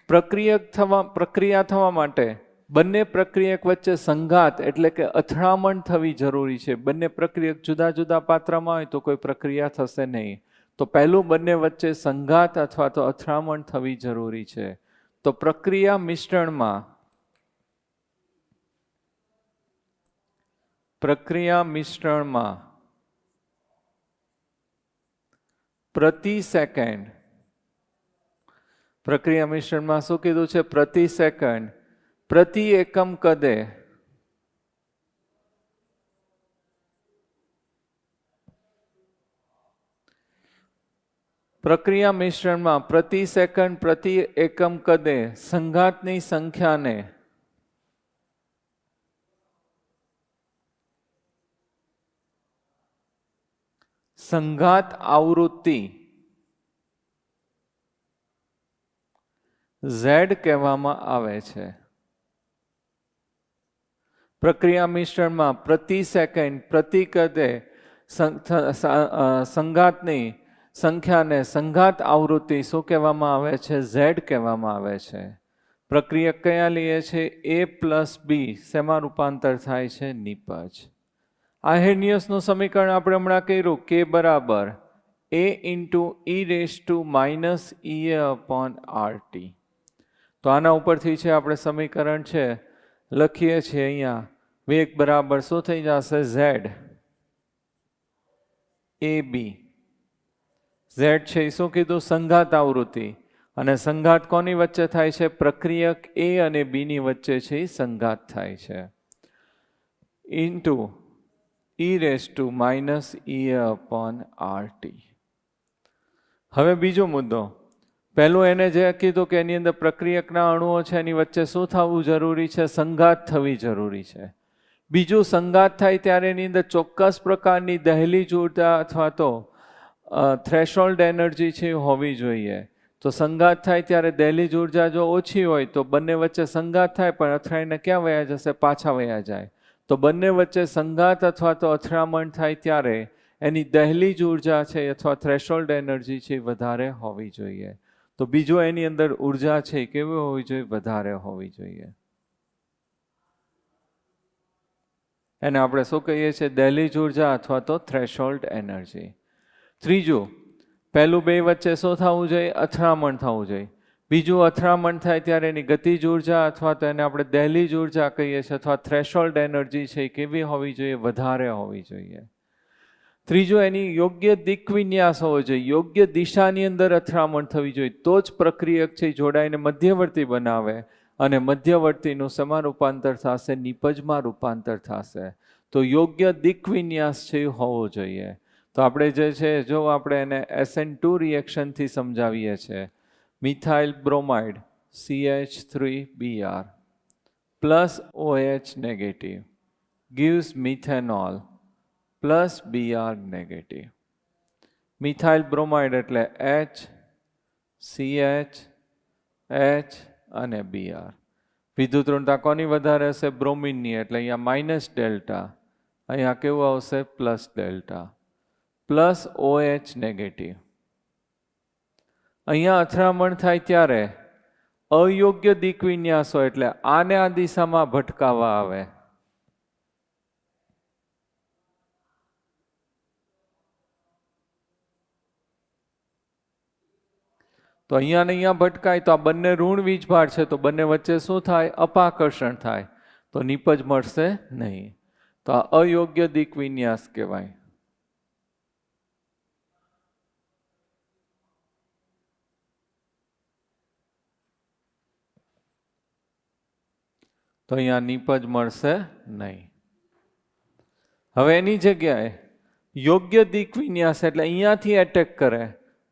પ્રક્રિયા થવા માટે બંને પ્રક્રિયક વચ્ચે સંઘાત એટલે કે અથડામણ થવી જરૂરી છે. બંને પ્રક્રિયક જુદા જુદા પાત્રમાં હોય તો કોઈ પ્રક્રિયા થશે નહીં. તો પહેલું બંને વચ્ચે સંઘાત અથવા તો અથડામણ થવી જરૂરી છે. તો પ્રક્રિયા મિશ્રણમાં પ્રતિ સેકન્ડ, પ્રક્રિયા મિશ્રણમાં શું કીધું છે, પ્રતિ સેકન્ડ પ્રતિ એકમ કદે પ્રક્રિયા મિશ્રણમાં પ્રતિ સેકન્ડ પ્રતિ એકમ કદે સંઘાતની સંખ્યાને સંઘાત આવૃત્તિ Z કહેવામાં આવે છે. પ્રક્રિયા મિશ્રણમાં પ્રતિ સેકન્ડ પ્રતિ કદે સંઘાતની સંખ્યાને સંઘાત આવૃત્તિ શું કહેવામાં આવે છે, Z કહેવામાં આવે છે. પ્રક્રિયક કયા લઈએ છે, A+B શેમાં રૂપાંતર થાય છે, નિપજ. આર્હેનિયસનું સમીકરણ આપણે હમણાં કર્યું, K બરાબર A × e EA/RT. તો આના ઉપરથી છે આપણે સમીકરણ છે લખીએ છીએ. અહીંયા વેગ બરાબર શું થઈ જશે, Z AB ઝેડ છે એ શું કીધું? સંઘાત આવૃત્તિ. અને સંઘાત કોની વચ્ચે થાય છે? પ્રક્રિયક એ અને બીની વચ્ચે છે એ સંઘાત થાય છે. ઇન્ટુ e⁻ હવે બીજો મુદ્દો. પહેલું એને જે કીધું કે એની અંદર પ્રક્રિયકના અણુઓ છે એની વચ્ચે શું થવું જરૂરી છે? સંઘાત થવી જરૂરી છે. બીજું, સંઘાત થાય ત્યારે એની અંદર ચોક્કસ પ્રકારની દહેલીજ ઉર્જા અથવા તો થ્રેશોલ્ડ એનર્જી છે હોવી જોઈએ. તો સંઘાત થાય ત્યારે દહેલીજ ઉર્જા જો ઓછી હોય તો બંને વચ્ચે સંઘાત થાય પણ અથડાઈને ક્યાં વયા જશે? પાછા વયા જાય. તો બંને વચ્ચે સંઘાત અથવા તો અથડામણ થાય ત્યારે એની દહેલીજ ઉર્જા છે અથવા થ્રેશોલ્ડ એનર્જી છે વધારે હોવી જોઈએ. તો બીજો એની અંદર ઉર્જા છે કેવી હોવી જોઈએ? વધારે હોવી જોઈએ. એને આપણે શું કહીએ છીએ? દહેલીજ ઉર્જા અથવા તો થ્રેશોલ્ડ એનર્જી. ત્રીજું, પહેલું બે વચ્ચે શું થવું જોઈએ? અથડામણ થવું જોઈએ. બીજું, અથડામણ થાય ત્યારે એની ગતિજ ઉર્જા અથવા તો એને આપણે દહેલીજ ઉર્જા કહીએ છીએ અથવા થ્રેશોલ્ડ એનર્જી છે કેવી હોવી જોઈએ? વધારે હોવી જોઈએ. ત્રીજું, એની યોગ્ય દિક વિન્યાસ હોવો જોઈએ. યોગ્ય દિશાની અંદર અથડામણ થવી જોઈએ. તો જ પ્રક્રિયક છે જોડાઈને મધ્યવર્તી બનાવે અને મધ્યવર્તીનું શેમાં રૂપાંતર થશે? નિપજમાં રૂપાંતર થશે. તો યોગ્ય દિક વિન્યાસ છે એ હોવો જોઈએ. તો આપણે જે છે જો આપણે એને SN2 રિએક્શનથી સમજાવીએ છીએ. Methyl bromide CH3Br plus OH negative gives methanol plus Br negative. Methyl bromide એટલે H, CH, H અને Br. વિદ્યુત ઋણતા કોની વધારે હશે? બ્રોમિનની. એટલે અહીંયા માઇનસ ડેલ્ટા, અહીંયા કેવું આવશે? Plus delta. Plus OH negative. અહીંયા અથડામણ થાય ત્યારે અયોગ્ય દિક વિન્યાસ હોય એટલે આને આ દિશામાં ભટકાવા આવે. તો અહીંયા ને અહીંયા ભટકાય તો આ બંને ઋણ વીજભાર છે તો બંને વચ્ચે શું થાય? અપાકર્ષણ થાય. તો નિપજ મળશે નહીં. તો આ અયોગ્ય દિક વિન્યાસ કહેવાય. તો અહીંયા નિપજ મળશે નહીં. હવે એની જગ્યાએ યોગ્ય દિક વિન્યાસ એટલે અહીંયાથી એટેક કરે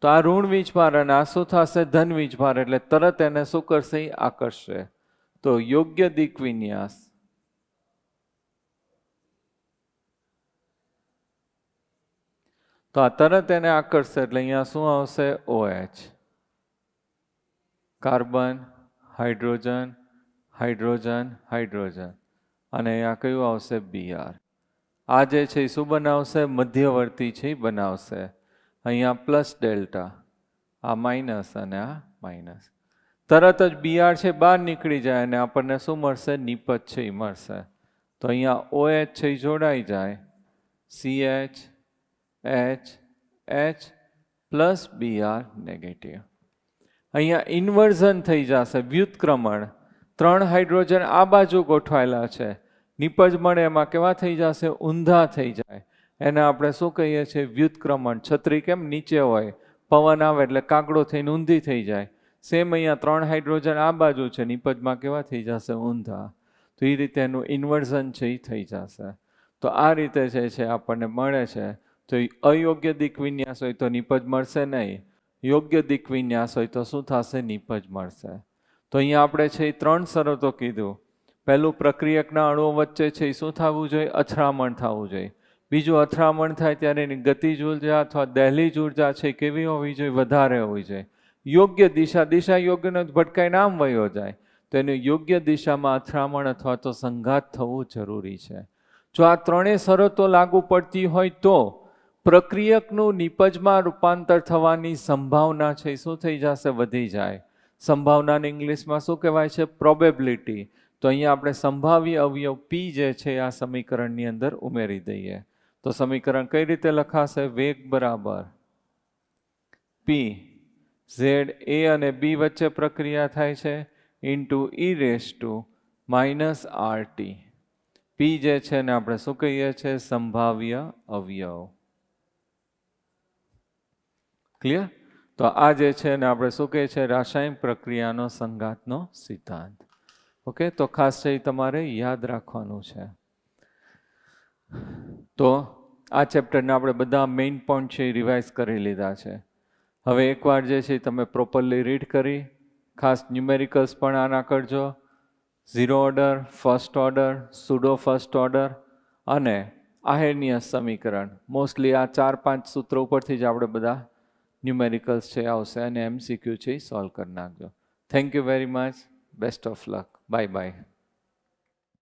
તો આ ઋણ વીજભાર અને આ શું થશે? ધન વીજભાર. એટલે તરત એને શું કરશે? આકર્ષશે. તો યોગ્ય દિક વિન્યાસ તો આ તરત એને આકર્ષશે એટલે અહીંયા શું આવશે? OH. Carbon, hydrogen, hydrogen, hydrogen અને અહીંયા કયું આવશે? Br. આ જે છે એ શું બનાવશે? મધ્યવર્તી છે એ બનાવશે. અહીંયા પ્લસ ડેલ્ટા, આ માઇનસ અને આ માઇનસ. તરત જ Br છે બહાર નીકળી જાય અને આપણને શું મળશે? નિપજ છે એ મળશે. તો અહીંયા OH છે એ જોડાઈ જાય. CH, H, H plus Br negative. અહીંયા ઇન્વર્ઝન થઈ જશે, વ્યુત્ક્રમણ. 3 હાઇડ્રોજન આ બાજુ ગોઠવાયેલા છે. નિપજ મળે એમાં કેવા થઈ જશે? ઊંધા થઈ જાય. એને આપણે શું કહીએ છીએ? વ્યુત્ક્રમણ. છત્રી કેમ નીચે હોય, પવન આવે એટલે કાગડો થઈને ઊંધી થઈ જાય. સેમ અહીંયા 3 હાઇડ્રોજન આ બાજુ છે, નિપજમાં કેવા થઈ જશે? ઊંધા. તો એ રીતે એનું ઇન્વર્ઝન છે એ થઈ જશે. તો આ રીતે જે છે આપણને મળે છે. તો અયોગ્ય દિક વિન્યાસ હોય તો નિપજ મળશે નહીં. યોગ્ય દિક વિન્યાસ હોય તો શું થશે? નિપજ મળશે. તો અહીંયા આપણે છે એ 3 શરતો કીધું. પહેલું, પ્રક્રિયકના અણુઓ વચ્ચે છે એ શું થવું જોઈએ? અથડામણ થવું જોઈએ. બીજું, અથડામણ થાય ત્યારે એની ગતિજ ઉર્જા અથવા દહેલીજ ઉર્જા છે કેવી હોવી જોઈએ? વધારે હોવી જોઈએ. યોગ્ય દિશા યોગ્ય ભટકાઈને આમ વયો જાય તો એની યોગ્ય દિશામાં અથડામણ અથવા તો સંઘાત થવું જરૂરી છે. જો આ ત્રણેય શરતો લાગુ પડતી હોય તો પ્રક્રિયકનું નિપજમાં રૂપાંતર થવાની સંભાવના છે શું થઈ જશે? વધી જાય. સંભાવનાને ઇંગ્લિશમાં શું કહેવાય છે? પ્રોબેબિલિટી. તો અહીંયા આપણે સંભાવ્ય અવયવ P જે છે આ સમીકરણની અંદર ઉમેરી દઈએ. તો સમીકરણ કઈ રીતે લખાશે? વેગ બરાબર P, Z A અને B વચ્ચે પ્રક્રિયા થાય છે ઇન્ટુ e⁻RT. P જે છે ને આપણે શું કહીએ છીએ? સંભાવ્ય અવયવ. ક્લિયર? તો આ જે છે ને આપણે શું કહે છે, રાસાયણિક પ્રક્રિયાનો સંઘાતનો સિદ્ધાંત. ઓકે, તો ખાસ છે એ તમારે યાદ રાખવાનું છે. તો આ ચેપ્ટરને આપણે બધા મેઇન પોઈન્ટ છે એ રિવાઇઝ કરી લીધા છે. હવે એકવાર જે છે તમે પ્રોપરલી રીડ કરી, ખાસ ન્યુમેરિકલ્સ પણ આના કરજો, zero order, first order, sudo first order અને આહેનિયસ સમીકરણ. મોસ્ટલી આ 4-5 સૂત્રો ઉપરથી જ આપણે બધા ન્યુમેરિકલ્સ છે આવશે અને MCQ છે એ સોલ્વ કરી નાખજો. Thank you very much. Best of luck. Bye bye.